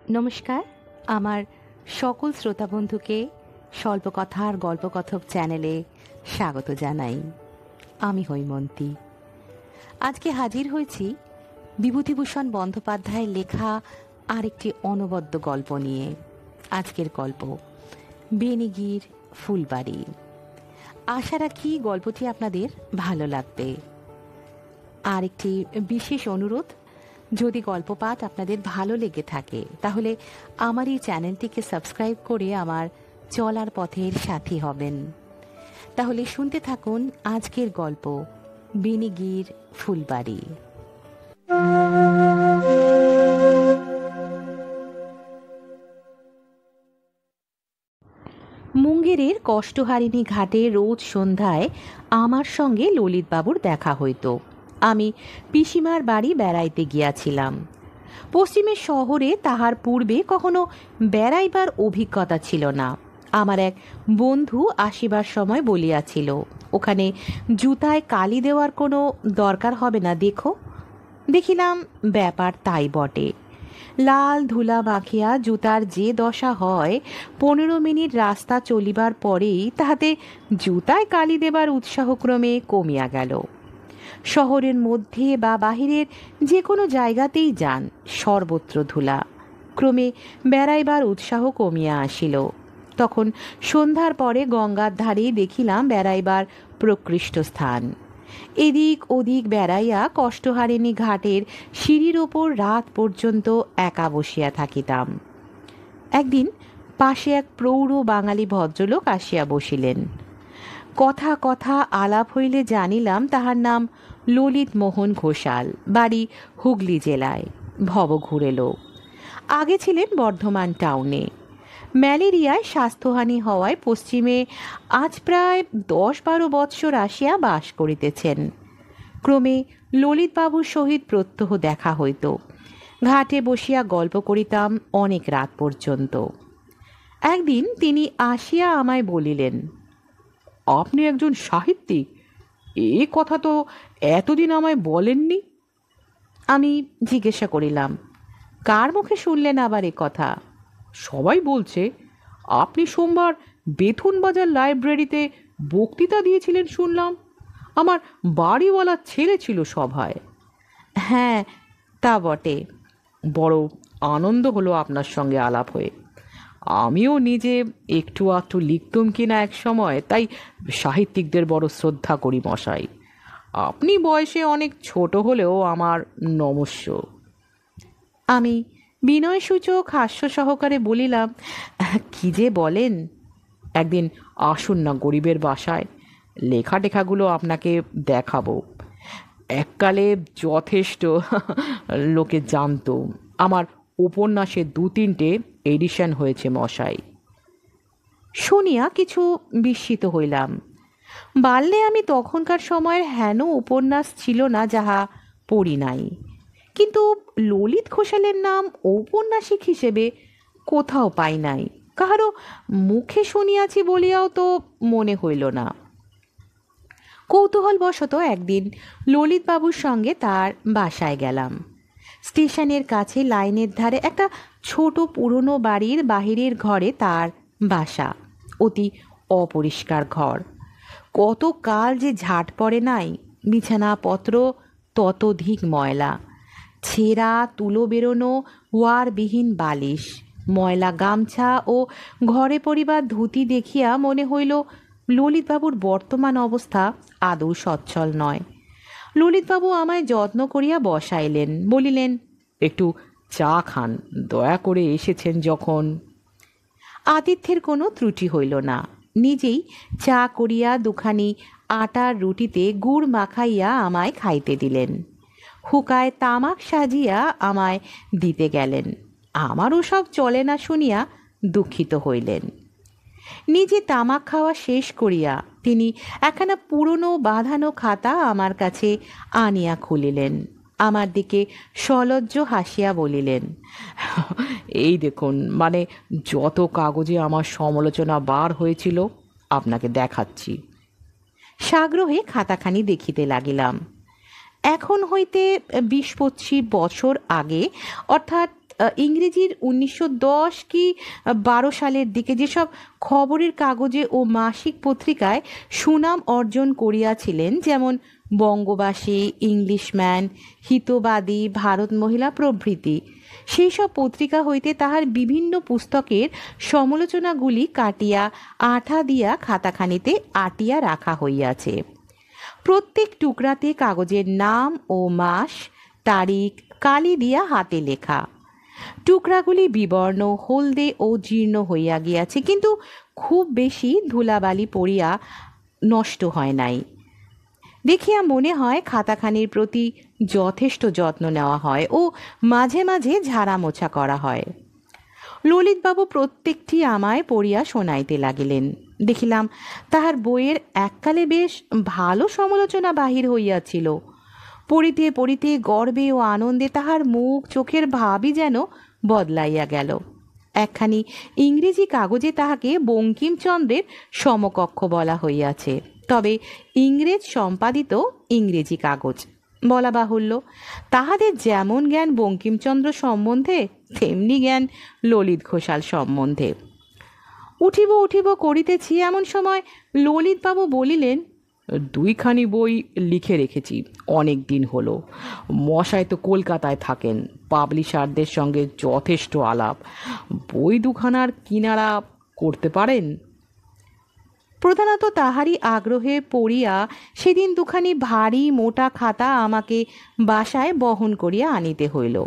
নমস্কার, আমার সকল শ্রোতা বন্ধুকে স্বল্পকথার গল্পকথক চ্যানেলে স্বাগত জানাই। আমি হৈমন্তী। আজকে হাজির হয়েছি বিভূতিভূষণ বন্দ্যোপাধ্যায়ের লেখা আরেকটি অনবদ্য গল্প নিয়ে। আজকের গল্প বেনিগির ফুলবাড়ি। আশা রাখি গল্পটি আপনাদের ভালো লাগবে। আর একটি বিশেষ অনুরোধ, যদি গল্প পাঠ আপনাদের ভালো লেগে থাকে তাহলে আমার এই চ্যানেলটিকে সাবস্ক্রাইব করে আমার চলার পথের সাথী হবেন। তাহলে শুনতে থাকুন আজকের গল্প বেনিগির ফুলবাড়ি। মুঙ্গেরের কষ্টহারিণী ঘাটে রোজ সন্ধ্যায় আমার সঙ্গে ললিতবাবুর দেখা হইত। আমি পিসিমার বাড়ি বেড়াইতে গিয়াছিলাম। পশ্চিমের শহরে তাহার পূর্বে কখনো বেড়াইবার অভিজ্ঞতা ছিল না। আমার এক বন্ধু আসিবার সময় বলিয়াছিল, ওখানে জুতায় কালি দেওয়ার কোনো দরকার হবে না দেখো। দেখিলাম ব্যাপার তাই বটে। লাল ধুলা মাখিয়া জুতার যে দশা হয়, 15 মিনিট রাস্তা চলিবার পরেই তাহাতে জুতায় কালি দেবার উৎসাহক্রমে কমিয়া গেল। শহরের মধ্যে বা বাহিরের যে কোনো জায়গাতেই যান, সর্বত্র ধুলা। ক্রমে বেড়াইবার উৎসাহ কমিয়া আসিল। তখন সন্ধ্যার পরে গঙ্গার ধারেই দেখিলাম বেড়াইবার প্রকৃষ্ট স্থান। এদিক ওদিক বেড়াইয়া কষ্টহারিণী ঘাটের সিঁড়ির ওপর রাত পর্যন্ত একা বসিয়া থাকিতাম। একদিন পাশে এক প্রৌঢ় বাঙালি ভদ্রলোক আসিয়া বসিলেন। কথা কথা আলাপ হইলে জানিলাম তাহার নাম ললিত মোহন ঘোষাল, বাড়ি হুগলি জেলায়, ভবঘুরে লোক। আগে ছিলেন বর্ধমান টাউনে। ম্যালেরিয়ায় স্বাস্থ্যহানি হওয়ায় পশ্চিমে আজ প্রায় 10-12 বৎসর আসিয়া বাস করিতেছেন। ক্রমে ললিতবাবুর সহিত প্রত্যহ দেখা হইত। ঘাটে বসিয়া গল্প করিতাম অনেক রাত পর্যন্ত। একদিন তিনি আসিয়া আমায় বলিলেন, আপনি একজন সাহিত্যিক, এ কথা তো এতদিন আমায় বলেননি। আমি জিজ্ঞাসা করিলাম, কার মুখে শুনলেন আবার এ কথা? সবাই বলছে আপনি সোমবার বেথুনবাজার লাইব্রেরিতে বক্তৃতা দিয়েছিলেন শুনলাম। আমার বাড়িওয়ালার ছেলে ছিল সভায়। হ্যাঁ, তা বটে। বড় আনন্দ হলো আপনার সঙ্গে আলাপ হয়ে। আমিও নিজে একটু আধটু লিখতুম কিনা এক সময়, তাই সাহিত্যিকদের বড় শ্রদ্ধা করি মশাই। আপনি বয়সে অনেক ছোট হলেও আমার নমস্য। আমি বিনয়সূচক হাস্য সহকারে বলিলাম, কি যে বলেন। একদিন আসুন না গরিবের বাসায়, লেখা টেখাগুলো আপনাকে দেখাবো। এককালে যথেষ্ট লোকে জানতো। আমার উপন্যাসে 2-3টে এডিশন হয়েছে মশাই। শুনিয়া কিছু বিস্মিত হইলাম। বাল্যে আমি তখনকার সময়ের হেন উপন্যাস ছিল না যাহা পড়ি নাই, কিন্তু ললিত ঘোষালের নাম ঔপন্যাসিক হিসেবে কোথাও পাই নাই। কাহারও মুখে শুনিয়াছি বলিয়াও তো মনে হইল না। কৌতূহলবশত একদিন ললিতবাবুর সঙ্গে তার বাসায় গেলাম। স্টেশনের কাছে লাইনের ধারে একটা ছোট পুরনো বাড়ির বাহিরের ঘরে তার বাসা। অতি অপরিষ্কার ঘর। কত কাল যে ঝাঁট পড়ে নাই, বিছানাপত্র ততোধিক ময়লা, ছেঁড়া তুলো বেরোনো ওয়ারবিহীন বালিশ, ময়লা গামছা ও ঘরে পরিবার ধুতি দেখিয়া মনে হইল ললিতবাবুর বর্তমান অবস্থা আদৌ সচ্ছল নয়। ললিতবাবু আমায় যত্ন করিয়া বসাইলেন, বলিলেন, একটু চা খান, দয়া করে এসেছেন যখন। আতিথ্যের কোনো ত্রুটি হইল না। নিজেই চা করিয়া দুখানি আটার রুটিতে গুড় মাখাইয়া আমায় খাইতে দিলেন। হুকায় তামাক সাজিয়া আমায় দিতে গেলেন। আমার ওসব চলে না শুনিয়া দুঃখিত হইলেন। নিজে তামাক খাওয়া শেষ করিয়া তিনি একখানা পুরনো বাঁধানো খাতা আমার কাছে আনিয়া খুলিলেন। আমার দিকে সলজ্জ হাসিয়া বলিলেন, এই দেখুন, মানে যত কাগজে আমার সমালোচনা বার হয়েছিল আপনাকে দেখাচ্ছি। সাগ্রহে খাতাখানি দেখিতে লাগিলাম। এখন হইতে 20-25 বছর আগে, অর্থাৎ ইংরেজির 1910 কি 12 সালের দিকে যেসব খবরের কাগজে ও মাসিক পত্রিকায় সুনাম অর্জন করিয়াছিলেন, যেমন বঙ্গবাসী, ইংলিশম্যান, হিতবাদী, ভারত মহিলা প্রভৃতি, সেই সব পত্রিকা হইতে তাহার বিভিন্ন পুস্তকের সমালোচনাগুলি কাটিয়া আঠা দিয়া খাতাখানিতে আটিয়া রাখা হইয়াছে। প্রত্যেক টুকরাতে কাগজের নাম ও মাস, তারিখ কালি দিয়া হাতে লেখা। টুকরাগুলি বিবর্ণ, হলদে ও জীর্ণ হইয়া গিয়াছে, কিন্তু খুব বেশি ধুলাবালি পড়িয়া নষ্ট হয় নাই। দেখিয়া মনে হয় খাতাখানির প্রতি যথেষ্ট যত্ন নেওয়া হয় ও মাঝে মাঝে ঝাড়া মোছা করা হয়। ললিতবাবু প্রত্যেকটি আমায় পড়িয়া শোনাইতে লাগিলেন। দেখিলাম তাহার বইয়ের এককালে বেশ ভালো সমালোচনা বাহির হইয়াছিল। পড়িতে পড়িতে গর্বে ও আনন্দে তাহার মুখ চোখের ভাবই যেন বদলাইয়া গেল। একখানি ইংরেজি কাগজে তাহাকে বঙ্কিমচন্দ্রের সমকক্ষ বলা হইয়াছে, তবে ইংরেজ সম্পাদিত ইংরেজি কাগজ বলা বাহুল্য। তাহাদের যেমন জ্ঞান বঙ্কিমচন্দ্র সম্বন্ধে, তেমনি জ্ঞান ললিত ঘোষাল সম্বন্ধে। উঠিব উঠিব করিতেছি, এমন সময় ললিতবাবু বলিলেন, 2খানি বই লিখে রেখেছি, অনেক দিন হলো। মশাই তো কলকাতায় থাকেন, পাবলিশারদের সঙ্গে যথেষ্ট আলাপ। বই 2খানার কিনারা করতে পারেন? প্রধানত তাহারই আগ্রহে পড়িয়া সেদিন 2খানি ভারী মোটা খাতা আমাকে বাসায় বহন করিয়া আনিতে হইল।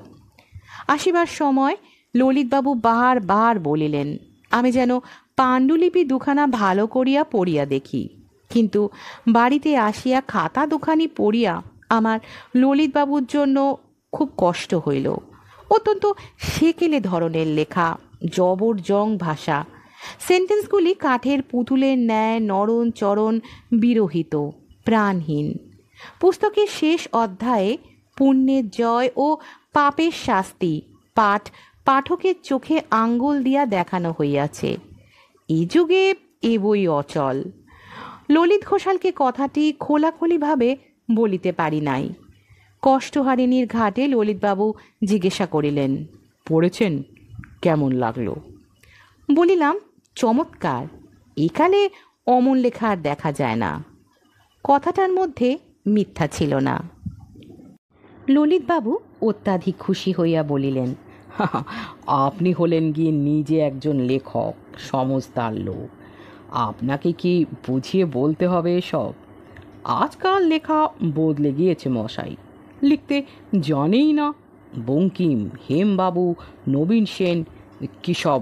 আসিবার সময় ললিতবাবু বার বার বলিলেন, আমি যেন পাণ্ডুলিপি 2খানা ভালো করিয়া পড়িয়া দেখি। কিন্তু বাড়িতে আসিয়া খাতা 2খানি পড়িয়া আমার ললিতবাবুর জন্য খুব কষ্ট হইল। অত্যন্ত সেকেলে ধরনের লেখা, জবর জং ভাষা, সেন্টেন্সগুলি কাঠের পুতুলের ন্যায় নরণ চরণ বিরহিত, প্রাণহীন। পুস্তকের শেষ অধ্যায়ে পুণ্যের জয় ও পাপের শাস্তি পাঠ পাঠকের চোখে আঙ্গুল দিয়া দেখানো হইয়াছে। এই যুগে এ বই অচল। ললিত ঘোষালকে কথাটি খোলাখুলিভাবে বলিতে পারি নাই। কষ্টহারিণীর ঘাটে ললিতবাবু জিজ্ঞাসা করিলেন, পড়েছেন? কেমন লাগলো? বলিলাম, চমৎকার, একালে অমন লেখা আর দেখা যায় না। কথাটার মধ্যে মিথ্যা ছিল না। ললিতবাবু অত্যাধিক খুশি হইয়া বলিলেন, আপনি হলেন গিয়ে নিজে একজন লেখক, সমজদার লোক। আপনাকে কি বুঝিয়ে বলতে হবে এসব? আজকাল লেখা বদলে গিয়েছে মশাই, লিখতে জানেই না। বঙ্কিম, হেমবাবু, নবীন সেন কী সব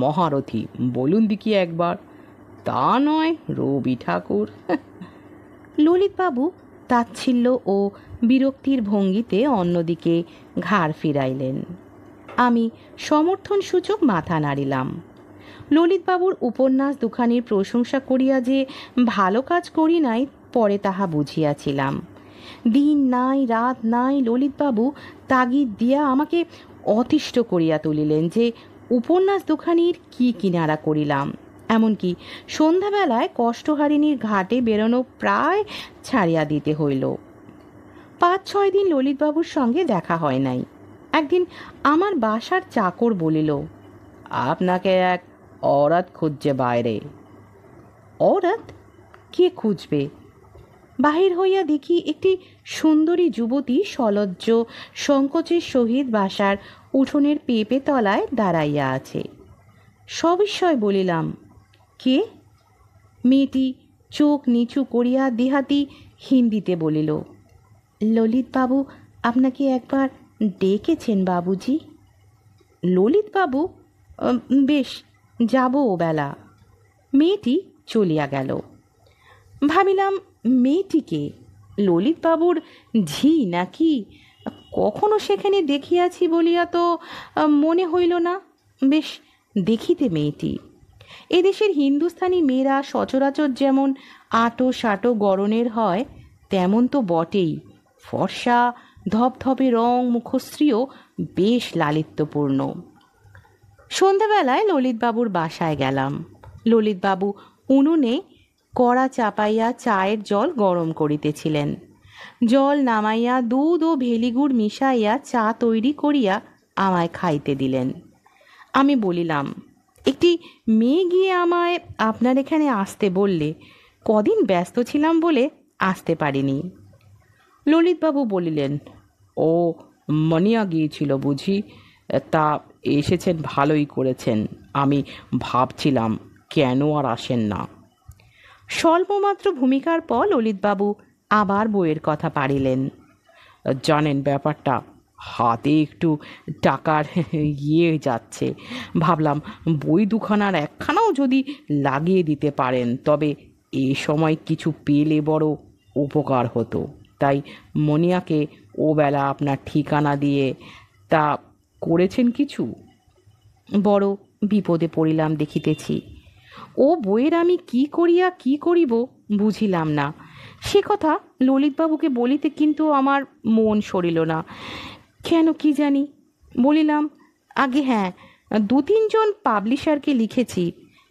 মহারথী বলুন দেখি একবার। তা নয় রবি ঠাকুর। ললিতবাবু তাচ্ছিল্য ও বিরক্তির ভঙ্গিতে অন্যদিকে ঘাড় ফিরাইলেন। আমি সমর্থন সূচক মাথা নাড়িলাম। ললিতবাবুর উপন্যাস 2খানির প্রশংসা করিয়া যে ভালো কাজ করি নাই, পরে তাহা বুঝিয়াছিলাম। দিন নাই রাত নাই ললিতবাবু তাগিদ দিয়া আমাকে অতিষ্ঠ করিয়া তুলিলেন যে উপন্যাস 2খানির কি কিনারা করিলাম। এমনকি সন্ধ্যাবেলায় কষ্টহারিণীর ঘাটে বেরোনো প্রায় ছাড়িয়া দিতে হইল। 5-6 দিন ললিতবাবুর সঙ্গে দেখা হয় নাই। একদিন আমার বাসার চাকর বলিল, আপনাকে এক অরাত খুঁজছে বাইরে। অরাত? কে খুঁজবে? বাহির হইয়া দেখি একটি সুন্দরী যুবতী সলজ্জ সংকোচের সহিত বাসার উঠোনের পেঁপে তলায় দাঁড়াইয়া আছে। সবিস্ময় বলিলাম, কে? মেয়েটি চোখ নিচু করিয়া দেহাতি হিন্দিতে বলিল, ললিতবাবু আপনাকে একবার ডেকেছেন বাবুজি। ললিতবাবু, বেশ, যাব ও বেলা। মেয়েটি চলিয়া গেল। ভাবিলাম, মেয়েটিকে ললিতবাবুর ঝি নাকি? কখনো সেখানে দেখিয়াছি বলিয়া তো মনে হইল না। বেশ দেখিতে মেয়েটি। এদেশের হিন্দুস্থানি মেয়েরা সচরাচর যেমন আটো সাটো গড়নের হয়, তেমন তো বটেই। ফর্সা, ধপধপে রং, মুখশ্রীও বেশ লালিত্যপূর্ণ। সন্ধ্যাবেলায় ললিতবাবুর বাসায় গেলাম। ললিতবাবু উনুনে কড়া চাপাইয়া চায়ের জল গরম করিতেছিলেন। জল নামাইয়া দুধ ও ভেলিগুড় মিশাইয়া চা তৈরি করিয়া আমায় খাইতে দিলেন। আমি বলিলাম, একটি মেয়ে গিয়ে আমায় আপনার এখানে আসতে বললে, কদিন ব্যস্ত ছিলাম বলে আসতে পারিনি। ললিতবাবু বলিলেন, ও মনিয়া গিয়েছিল বুঝি? তা এসেছেন, ভালোই করেছেন। আমি ভাবছিলাম কেন আর আসেন না। স্বল্পমাত্র ভূমিকার পর ললিতবাবু আবার বইয়ের কথা পাড়িলেন। জানেন ব্যাপারটা, হাতে একটু টাকার যাচ্ছে। ভাবলাম বই দুখানার একখানাও যদি লাগিয়ে দিতে পারেন তবে এ সময় কিছু পেলে বড় উপকার হতো। তাই মনিয়াকে ও বেলা আপনার ঠিকানা দিয়ে, তা করেছেন কিছু? বড় বিপদে পড়িলাম দেখিতেছি। ও বইয়ের আমি কি করিয়া কি করিব বুঝিলাম না। সে কথা ললিতবাবুকে বলিতে কিন্তু আমার মন সরিল না, কেন কি জানি। বলিলাম, আগে হ্যাঁ, 2-3 জন পাবলিশারকে লিখেছি,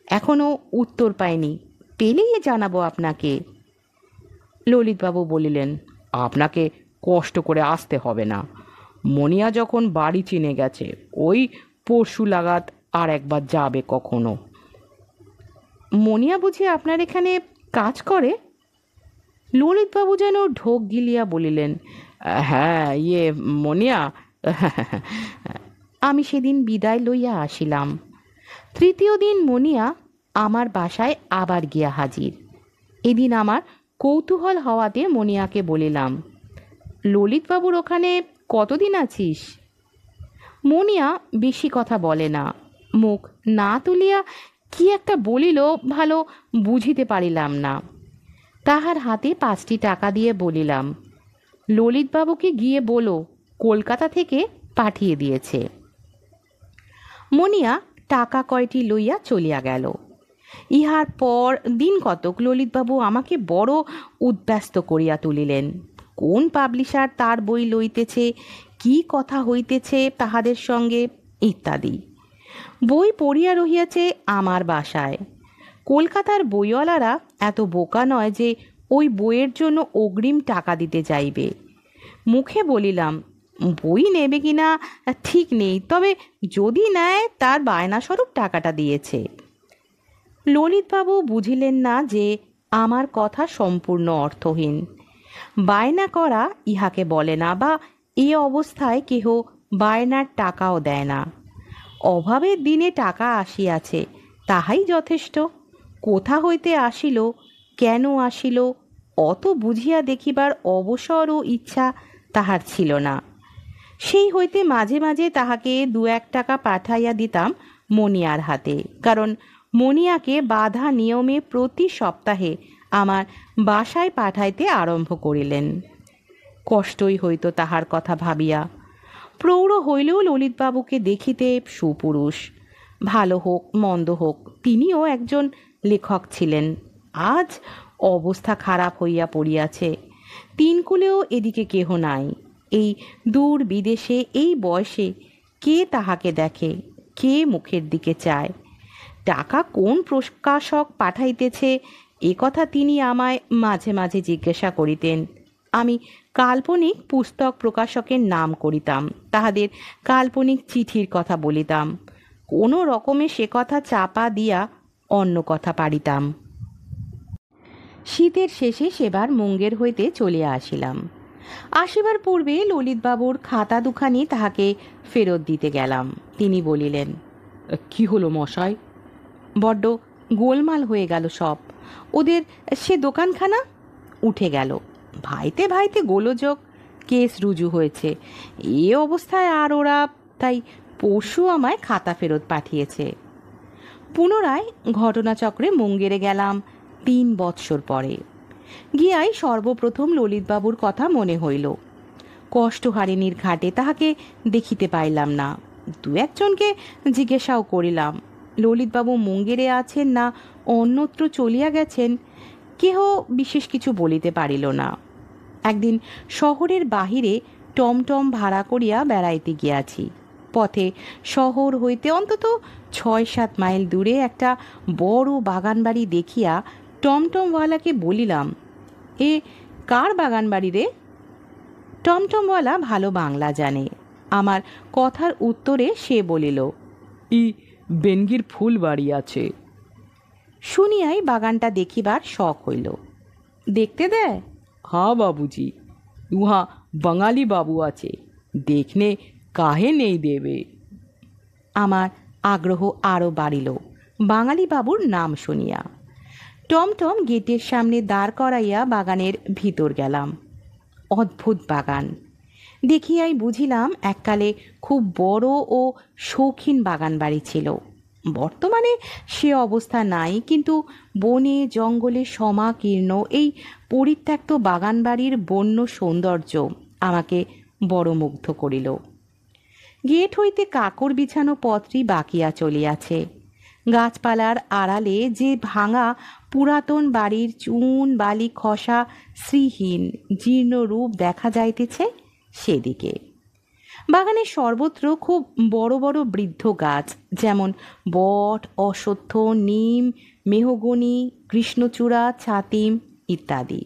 এখনও উত্তর পাইনি, পেলেই জানাবো আপনাকে। ললিতবাবু বলিলেন, আপনাকে কষ্ট করে আসতে হবে না। মনিয়া যখন বাড়ি চিনে গেছে, ওই পরশু লাগাত আর একবার যাবে কখনো। মনিয়া বুঝি আপনার এখানে কাজ করে? ললিতবাবু যেন ঢোক গিলিয়া বলিলেন, হ্যাঁ, মনিয়া। আমি সেদিন বিদায় লইয়া আসিলাম। 3য় দিন মনিয়া আমার বাসায় আবার গিয়া হাজির। এদিন আমার কৌতূহল হওয়াতে মনিয়াকে বলিলাম, ললিতবাবুর ওখানে কতদিন আছিস? মনিয়া বেশি কথা বলে না, মুখ না তুলিয়া কি একটা বলিল, ভালো বুঝিতে পারিলাম না। তাহার হাতে 5টি টাকা দিয়ে বলিলাম, ললিতবাবুকে গিয়ে বলো কলকাতা থেকে পাঠিয়ে দিয়েছে। মনিয়া টাকা কয়টি লইয়া চলিয়া গেল। ইহার পর দিন কতক ললিতবাবু আমাকে বড় উদ্ব্যস্ত করিয়া তুলিলেন। কোন পাবলিশার তার বই লইতেছে, কি কথা হইতেছে তাহাদের সঙ্গে, ইত্যাদি। বই পড়িয়া রহিয়াছে আমার বাসায়। কলকাতার বইওয়ালারা এত বোকা নয় যে ওই বইয়ের জন্য অগ্রিম টাকা দিতে চাইবে। মুখে বলিলাম, বই নেবে কিনা ঠিক নেই, তবে যদি নেয় তার বায়নাস্বরূপ টাকাটা দিয়েছে। ললিতবাবু বুঝিলেন না যে আমার কথা সম্পূর্ণ অর্থহীন। বায়না করা ইহাকে বলে না, বা এ অবস্থায় কেহ বায়নার টাকাও দেয় না। অভাবের দিনে টাকা আসিয়াছে, তাহাই যথেষ্ট। কোথা হইতে আসিল, কেন আসিল, অত বুঝিয়া দেখিবার অবসর ও ইচ্ছা তাহার ছিল না। সেই হইতে মাঝে মাঝে তাহাকে 2-1 টাকা পাঠাইয়া দিতাম মনিয়ার হাতে, কারণ মনিয়াকে বাধা নিয়মে প্রতি সপ্তাহে আমার বাসায় পাঠাইতে আরম্ভ করিলেন। কষ্টই হইত তাহার কথা ভাবিয়া। প্রৌঢ় হইলেও ললিতবাবুকে দেখিতে সুপুরুষ। ভালো হোক মন্দ হোক, তিনিও একজন লেখক ছিলেন। আজ অবস্থা খারাপ হইয়া পড়িয়াছে। 3 কুলেও এদিকে কেহ নাই। এই দূর বিদেশে এই বয়সে কে তাহাকে দেখে, কে মুখের দিকে চায়? টাকা কোন প্রকাশক পাঠাইতেছে এ কথা তিনি আমায় মাঝে মাঝে জিজ্ঞাসা করিতেন। আমি কাল্পনিক পুস্তক প্রকাশকের নাম করিতাম, তাহাদের কাল্পনিক চিঠির কথা বলিতাম। কোনো রকমে সে কথা চাপা দিয়া অন্য কথা পারিতাম। শীতের শেষে সেবার মুঙ্গের হইতে চলিয়া আসিলাম। আসিবার পূর্বে ললিতবাবুর খাতা দুখানি তাহাকে ফেরত দিতে গেলাম। তিনি বলিলেন, কি হলো মশাই? বড্ড গোলমাল হয়ে গেল সব। ওদের সে দোকানখানা উঠে গেল, ভাইতে ভাইতে গোলযোগ, কেস রুজু হয়েছে। এ অবস্থায় আর ওরা তাই পরশু আমায় খাতা ফেরত পাঠিয়েছে। পুনরায় ঘটনাচক্রে মুঙ্গেরে গেলাম 3 বৎসর পরে। গিয়াই সর্বপ্রথম ললিতবাবুর কথা মনে হইল। কষ্টহারিণীর ঘাটে তাহাকে দেখিতে পাইলাম না। 2-1 জনকে জিজ্ঞাসাও করিলাম, ললিতবাবু মুঙ্গেরে আছেন না অন্যত্র চলিয়া গেছেন। কেহ বিশেষ কিছু বলিতে পারিল না। একদিন শহরের বাহিরে টমটম ভাড়া করিয়া বেড়াইতে গিয়াছি। পথে শহর হইতে অন্তত 6-7 মাইল দূরে একটা বড় বাগান বাড়ি দেখিয়া টমটমওয়ালাকে বলিলাম, এ কার বাগান বাড়ি রে? টমটমওয়ালা ভালো বাংলা জানে। আমার কথার উত্তরে সে বলিল, ই বেনগির ফুল বাড়ি আছে। শুনিয়াই বাগানটা দেখিবার শখ হইল। দেখতে দেয়? हाँ बाबूजी, वहाँ बंगाली बाबू আছে, देखने काहे नहीं देवे। আমার আগ্রহ আরও বাড়িল বাঙালি বাবুর নাম শুনিয়া। টমটম গেটের সামনে দাঁড় করাইয়া বাগানের ভিতর গেলাম। অদ্ভুত বাগান দেখিয়াই বুঝিলাম এককালে খুব বড় ও শৌখিন বাগান বাড়ি ছিল। বর্তমানে সে অবস্থা নাই, কিন্তু বনে জঙ্গলে সমাকীর্ণ এই পরিত্যক্ত বাগান বাড়ির বন্য সৌন্দর্য আমাকে বড় মুগ্ধ করিল। গেট হইতে কাকর বিছানো পথটি বাকিয়া চলিয়াছে। গাছপালার আড়ালে যে ভাঙা পুরাতন বাড়ির চুন বালি খসা শ্রীহীন জীর্ণ রূপ দেখা যাইতেছে সেদিকে। বাগানের সর্বত্র খুব বড় বড় বৃদ্ধ গাছ, যেমন বট, অশ্বত্থ, নিম, মেহগনি, কৃষ্ণচূড়া, ছাতিম ইত্যাদি।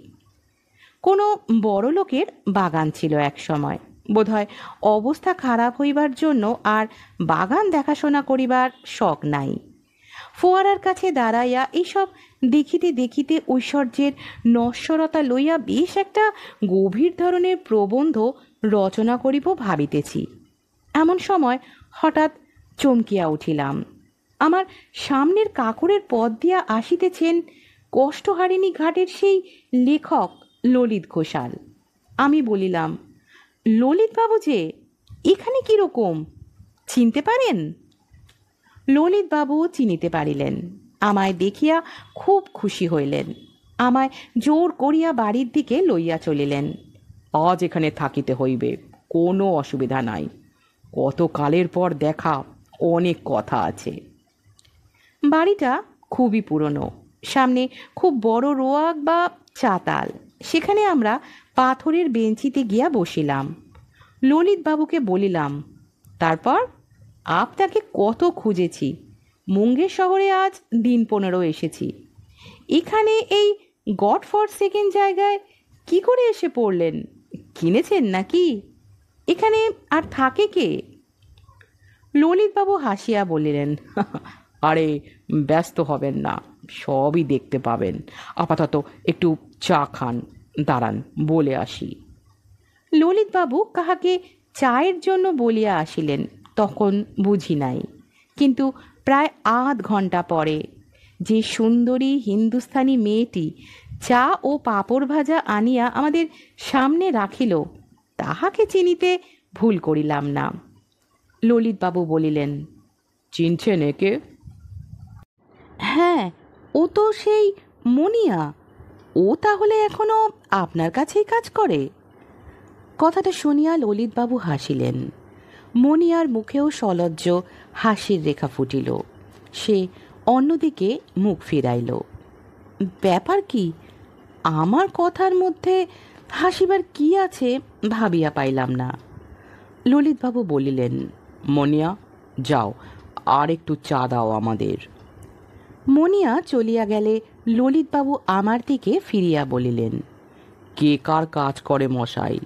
কোনো বড় লোকের বাগান ছিল এক সময়। বোধহয় অবস্থা খারাপ হইবার জন্য আর বাগান দেখাশোনা করিবার শখ নাই। ফোয়ারার কাছে দাঁড়াইয়া এইসব দেখিতে দেখিতে ঐশ্বর্যের নশ্বরতা লইয়া বেশ একটা গভীর ধরনের প্রবন্ধ রচনা করিব ভাবিতেছি। এমন সময় হঠাৎ চমকিয়া উঠিলাম। আমার সামনের কাকরের পথ দিয়া আসিতেছেন কষ্টহারিণী ঘাটের সেই লেখক ললিত ঘোষাল। আমি বলিলাম, ললিতবাবু যে, এখানে কীরকম, চিনতে পারেন? ললিতবাবু চিনিতে পারিলেন। আমায় দেখিয়া খুব খুশি হইলেন। আমায় জোর করিয়া বাড়ির দিকে লইয়া চলিলেন। আজ এখানে থাকিতে হইবে, কোনো অসুবিধা নাই। কত কালের পর দেখা, অনেক কথা আছে। বাড়িটা খুবই পুরনো। সামনে খুব বড় রোয়াক বা চাতাল। সেখানে আমরা পাথরের বেঞ্চিতে গিয়া বসিলাম। ললিতবাবুকে বলিলাম, তারপর আপনাকে কত খুঁজেছি। মুঙ্গের শহরে আজ দিন 15 এসেছি। এখানে এই গড ফর সেকেন্ড জায়গায় কি করে এসে পড়লেন? কিনেছেন নাকি? এখানে আর থাকে কে? ললিতবাবু হাসিয়া বলিলেন, আরে ব্যস্ত হবেন না, সবই দেখতে পাবেন। আপাতত একটু চা খান, দাঁড়ান বলে আসি। ললিতবাবু কাহাকে চায়ের জন্য বলিয়া আসিলেন তখন বুঝি নাই, কিন্তু প্রায় আধ ঘন্টা পরে যে সুন্দরী হিন্দুস্থানি মেয়েটি চা ও পাঁপড় ভাজা আনিয়া আমাদের সামনে রাখিল, তাহাকে চিনিতে ভুল করিলাম না। ললিতবাবু বলিলেন, চিনছেন একে? হ্যাঁ, ও তো সেই মনিয়া। ও তাহলে এখনো আপনার কাছেই কাজ করে? কথাটা শুনিয়া ললিতবাবু হাসিলেন। মনিয়ার মুখেও সলজ্জ হাসির রেখা ফুটিল। সে অন্যদিকে মুখ ফিরাইল। ব্যাপার কি? আমার কথার মধ্যে হাসিবার কি আছে ভাবিয়া পাইলাম না। ললিতবাবু বলিলেন, মনিয়া, যাও আর একটু চা দাও আমাদের। মনিয়া চলিয়া গেলে ললিতবাবু আমার দিকে ফিরিয়া বলিলেন, কে কার কাজ করে মশাই?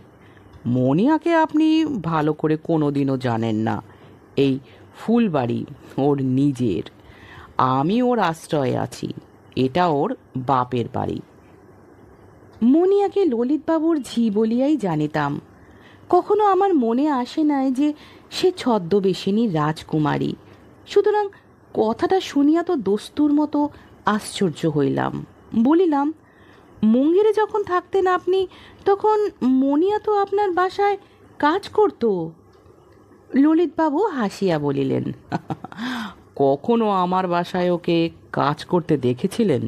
মনিয়াকে আপনি ভালো করে কোনোদিনও জানেন না। এই ফুলবাড়ি ওর নিজের, আমি ওর আশ্রয়ে আছি। এটা ওর বাপের বাড়ি। মনিয়াকে ললিতবাবুর ঝি বলিয়াই জানিতাম। কখনো আমার মনে আসে নাই যে সে ছদ্মবেশিনী রাজকুমারী। সুতরাং কথাটা শুনিয়া তো দস্তুর মতো আশ্চর্য হইলাম। বলিলাম, মুঙ্গেরে যখন থাকতেন আপনি, তখন মনিয়া তো আপনার বাসায় কাজ করত? ললিতবাবু হাসিয়া বলিলেন, কখনো আমার বাসায় ওকে কাজ করতে দেখেছিলেন?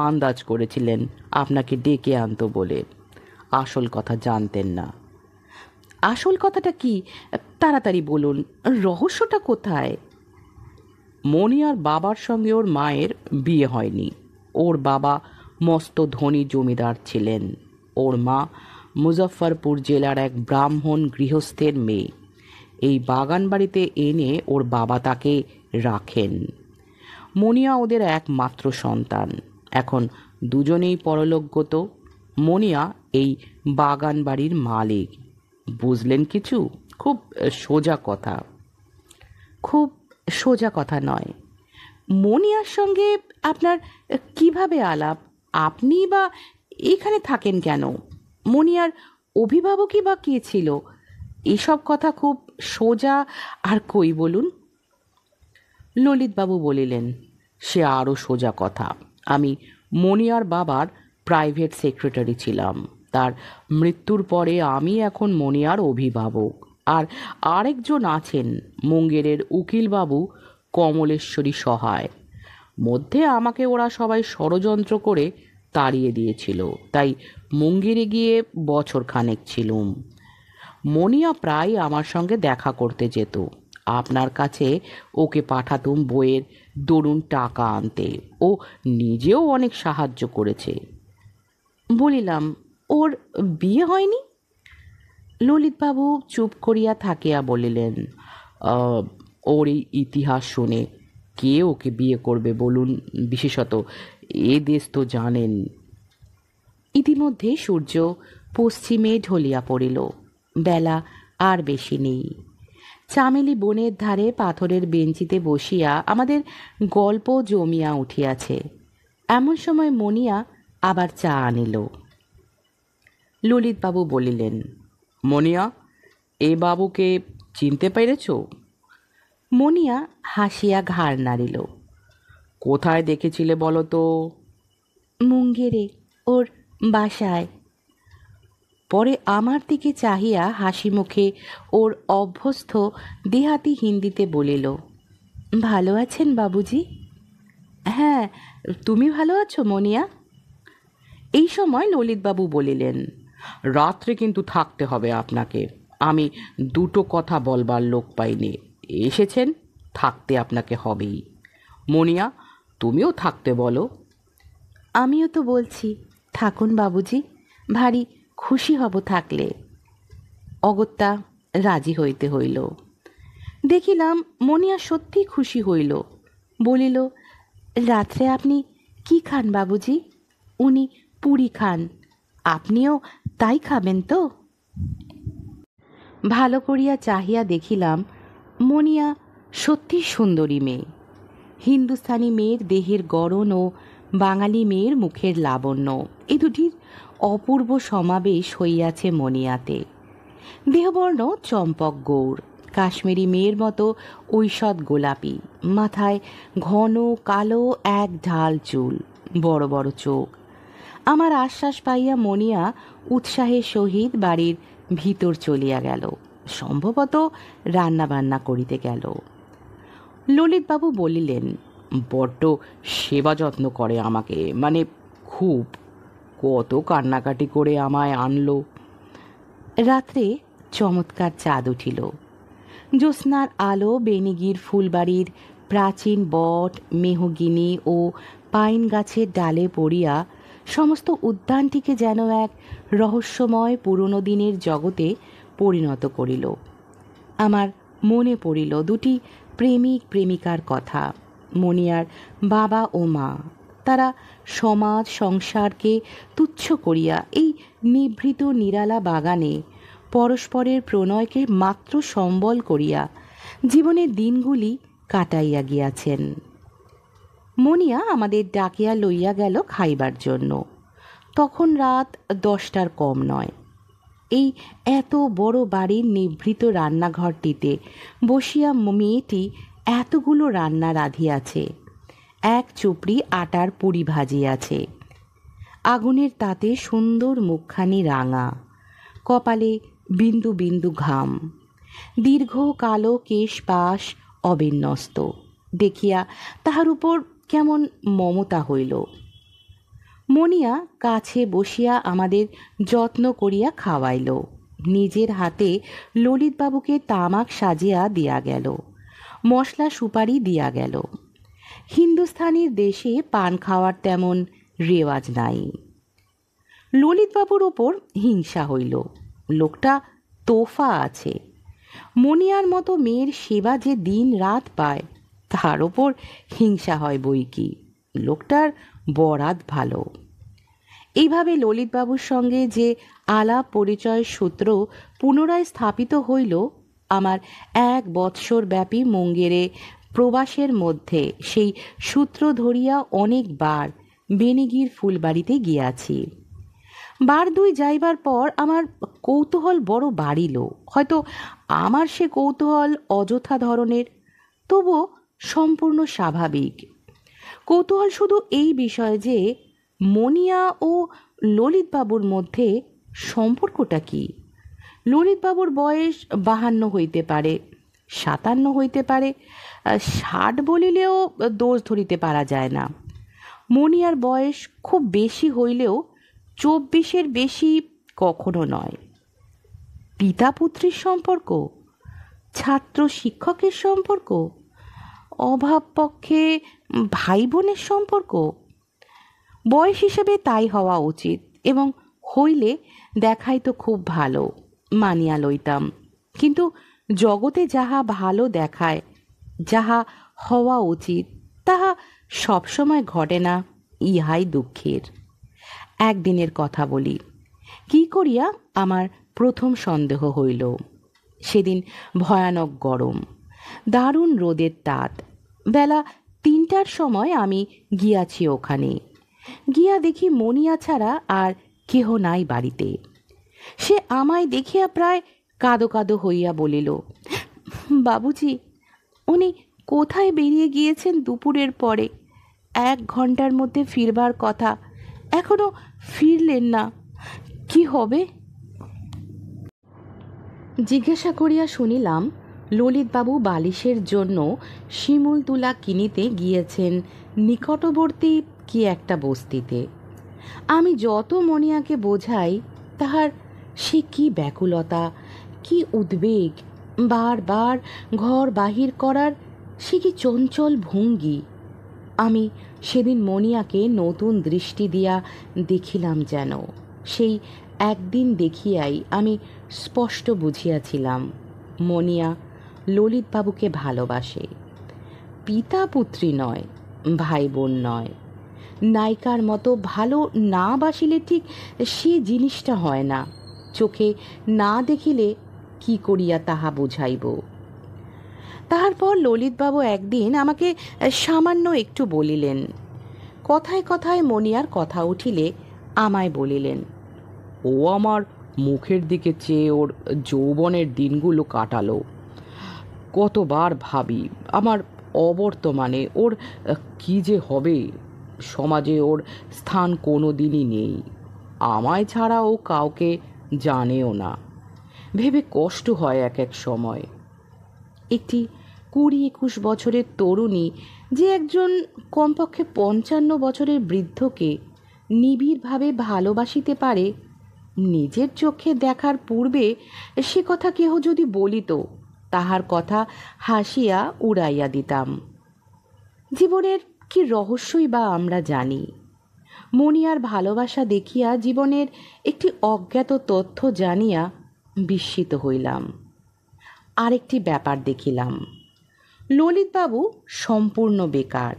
আন্দাজ করেছিলেন আপনাকে ডেকে আনতো বলে, আসল কথা জানতেন না। আসল কথাটা কি? তাড়াতাড়ি বলুন, রহস্যটা কোথায়? মনিয়ার বাবার সঙ্গে ওর মায়ের বিয়ে হয়নি। ওর বাবা মস্ত ধনী জমিদার ছিলেন। ওর মা মুজফ্ফরপুর জেলার এক ব্রাহ্মণ গৃহস্থের মেয়ে। এই বাগান বাড়িতে এনে ওর বাবা তাকে রাখেন। মনিয়া ওদের একমাত্র সন্তান। এখন দুজনেই পরলোকগত। মনিয়া এই বাগান বাড়ির মালিক। বুঝলেন কিছু? খুব সোজা কথা। খুব সোজা কথা নয়। মনিয়ার সঙ্গে আপনার কিভাবে আলাপ? আপনি বা এখানে থাকেন কেন? মনিয়ার অভিভাবকই বা কে ছিল? এসব কথা খুব সোজা আর কই বলুন। ললিতবাবু বলিলেন, সে আরও সোজা কথা। আমি মনিয়ার বাবার প্রাইভেট সেক্রেটারি ছিলাম। তার মৃত্যুর পরে আমি এখন মনিয়ার অভিভাবক। আর আরেকজন আছেন মুঙ্গেরের উকিলবাবু কমলেশ্বরী সহায়। মধ্যে আমাকে ওরা সবাই ষড়যন্ত্র করে তাড়িয়ে দিয়েছিল, তাই মুঙ্গেরে গিয়ে বছর খানেক ছিলুম। মনিয়া প্রায় আমার সঙ্গে দেখা করতে যেত। আপনার কাছে ওকে পাঠাতুম বইয়ের দরুন টাকা আনতে। ও নিজেও অনেক সাহায্য করেছে। বলিলাম, ওর বিয়ে হয়নি? ললিতবাবু চুপ করিয়া থাকিয়া বলিলেন, আহ, ওর এই ইতিহাস শুনে কে ওকে বিয়ে করবে বলুন? বিশেষত এ দেশ তো জানেন। ইতিমধ্যে সূর্য পশ্চিমে ঢলিয়া পড়িল। বেলা আর বেশি নেই। চামেলি বনের ধারে পাথরের বেঞ্চিতে বসিয়া আমাদের গল্প জমিয়া উঠিয়াছে। এমন সময় মনিয়া আবার চা আনিল। ললিতবাবু বলিলেন, মনিয়া, এ বাবুকে চিনতে পেরেছ? মনিয়া হাসিয়া ঘাড় নাড়িল। কোথায় দেখেছিলে বলো তো? মুঙ্গেরে, ওর বাসায়। পরে আমার দিকে চাহিয়া হাসি মুখে ওর অভ্যস্ত দেহাতি হিন্দিতে বলিল, ভালো আছেন বাবুজি? হ্যাঁ, তুমি ভালো আছো মনিয়া? এই সময় ললিতবাবু বলিলেন, রাত্রে কিন্তু থাকতে হবে আপনাকে। আমি দুটো কথা বলবার লোক পাইনি। এসেছেন, থাকতে আপনাকে হবেই। মনিয়া, তুমিও থাকতে বলো। আমিও তো বলছি, থাকুন বাবুজি, ভারী খুশি হব থাকলে। অগত্যা রাজি হইতে হইল। দেখিলাম মনিয়া সত্যি খুশি হইল। বলিল, রাত্রে আপনি কি খান বাবুজি? উনি পুরি খান, আপনিও তাই খাবেন তো? ভালো করিয়া চাহিয়া দেখিলাম মনিয়া সত্যি সুন্দরী মেয়ে। হিন্দুস্থানি মেয়ের দেহের গড়ন ও বাঙালি মেয়ের মুখের লাবণ্য, এ দুটির অপূর্ব সমাবেশ হইয়াছে মনিয়াতে। দেহবর্ণ চম্পক গৌর, কাশ্মীরি মেয়ের মতো ঐষৎ গোলাপি, মাথায় ঘন কালো এক ঢাল চুল, বড় বড় চোখ। আমার আশ্বাস পাইয়া মনিয়া উৎসাহের সহিত বাড়ির ভিতর চলিয়া গেল। সম্ভবত রান্না বান্না করিতে গেল। ললিতবাবু বলিলেন, বড্ড সেবা যত্ন করে আমাকে, মানে খুব। কত কান্নাকাটি করে আমায় আনলো। রাত্রে চমৎকার চাঁদ উঠিল। জ্যোৎস্নার আলো বেনিগির ফুলবাড়ির প্রাচীন বট, মেহগিনি ও পাইন গাছের ডালে পড়িয়া সমস্ত উদ্যানটিকে যেন এক রহস্যময় পুরনো দিনের জগতে পরিণত করিল। আমার মনে পড়িল দুটি প্রেমিক প্রেমিকার কথা। মনিয়ার বাবা ও মা, তারা সমাজ সংসারকে তুচ্ছ করিয়া এই নিভৃত নিরালা বাগানে পরস্পরের প্রণয়কে মাত্র সম্বল করিয়া জীবনের দিনগুলি কাটাইয়া গিয়াছেন। মনিয়া আমাদের ডাকিয়া লইয়া গেল খাইবার জন্য। তখন রাত 10টার কম নয়। এই এত বড় বাড়ির নিভৃত রান্নাঘরটিতে বসিয়া মেয়েটি এতগুলো রান্না রাঁধিয়াছে। এক চুপড়ি আটার পুরি ভাজিয়াছে। আগুনের তাতে সুন্দর মুখখানি রাঙা, কপালে বিন্দু বিন্দু ঘাম, দীর্ঘ কালো কেশ পাশ অবিন্যস্ত। দেখিয়া তাহার উপর কেমন মমতা হইল। মনিয়া কাছে বসিয়া আমাদের যত্ন করিয়া খাওয়াইল। নিজের হাতে ললিতবাবুকে তামাক সাজিয়া দিয়া গেল, মশলা সুপারি দিয়া গেল। হিন্দুস্থানির দেশে পান খাওয়ার তেমন রেওয়াজ নাই। ললিতবাবুর ওপর হিংসা হইল। লোকটা তোফা আছে। মনিয়ার মতো মেয়ের সেবা যে দিন রাত পায়, তার ওপর হিংসা হয় বই কি। লোকটার বরাত ভালো। এইভাবে ললিতবাবুর সঙ্গে যে আলাপ পরিচয় সূত্র পুনরায় স্থাপিত হইল, আমার 1 বৎসর ব্যাপী মুঙ্গেরে প্রবাসের মধ্যে সেই সূত্র ধরিয়া অনেকবার বেনিগির ফুলবাড়িতে গিয়াছি। বার দুই যাইবার পর আমার কৌতূহল বড় বাড়িল। হয়তো আমার সে কৌতূহল অযথা ধরনের, তবুও সম্পূর্ণ স্বাভাবিক। কৌতূহল শুধু এই বিষয়ে যে মনিয়া ও ললিতবাবুর মধ্যে সম্পর্কটা কি। ললিতবাবুর বয়স 52 হইতে পারে, 57 হইতে পারে, 60 বলিলেও দোষ ধরিতে পারা যায় না। মনিয়ার বয়স খুব বেশি হইলেও 24-এর বেশি কখনো নয়। পিতা পুত্রীর সম্পর্ক, ছাত্র শিক্ষকের সম্পর্ক, অভাব পক্ষে ভাই বোনের সম্পর্ক। বয়স হিসেবে তাই হওয়া উচিত, এবং হইলে দেখাই তো খুব ভালো, মানিয়া লইতাম। কিন্তু জগতে যাহা ভালো দেখায়, যাহা হওয়া উচিত, তাহা সবসময় ঘটে না, ইহাই দুঃখের। একদিনের কথা বলি, কি করিয়া আমার প্রথম সন্দেহ হইল। সেদিন ভয়ানক গরম, দারুণ রোদের তাত। বেলা 3টার সময় আমি গিয়াছি ওখানে। গিয়া দেখি মনিয়া ছাড়া আর কেহ নাই বাড়িতে। সে আমায় দেখিয়া প্রায় কাঁদো কাঁদো হইয়া বলিল, বাবুজি, উনি কোথায় বেরিয়ে গিয়েছেন দুপুরের পরে? 1 ঘন্টার মধ্যে ফিরবার কথা, এখনো ফিরলেন না, কি হবে? জিজ্ঞাসা করিয়া শুনিলাম ললিতবাবু বালিশের জন্য শিমুল তুলা কিনিতে গিয়েছেন নিকটবর্তী কি একটা বস্তিতে। আমি যত মনিয়াকে বোঝাই, তাহার সে কি ব্যাকুলতা, কি উদ্বেগ, বারবার ঘর বাহির করার সে কি চঞ্চল ভঙ্গি। আমি সেদিন মনিয়াকে নতুন দৃষ্টি দিয়া দেখিলাম যেন। সেই একদিন দেখিয়াই আমি স্পষ্ট বুঝিয়াছিলাম মনিয়া ললিতবাবুকে ভালোবাসে। পিতা পুত্রী নয়, ভাই বোন নয়। নায়িকার মতো ভালো না বাসিলে ঠিক সে জিনিসটা হয় না। চোখে না দেখিলে কি করিয়া তাহা বুঝাইব? তাহার পর ললিতবাবু একদিন আমাকে সামান্য একটু বলিলেন। কথায় কথায় মনিয়ার কথা উঠিলে আমায় বলিলেন, ও আমার মুখের দিকে চেয়ে ওর যৌবনের দিনগুলো কাটালো। কতবার ভাবি আমার অবর্তমানে ওর কি যে হবে। সমাজে ওর স্থান কোনো দিনই নেই। আমায় ছাড়া ও কাউকে জানেও না। ভেবে কষ্ট হয় এক এক সময়। একটি 20-21 বছরের তরুণী যে একজন কমপক্ষে 55 বছরের বৃদ্ধকে নিবিড়ভাবে ভালোবাসিতে পারে, নিজের চোখে দেখার পূর্বে সে কথা কেহ যদি বলিত, তাহার কথা হাসিয়া উড়াইয়া দিতাম। জীবনের কি রহস্যই বা আমরা জানি। মনিয়ার ভালোবাসা দেখিয়া জীবনের একটি অজ্ঞাত তথ্য জানিয়া বিস্মিত হইলাম। আরেকটি ব্যাপার দেখিলাম, ললিতবাবু সম্পূর্ণ বেকার।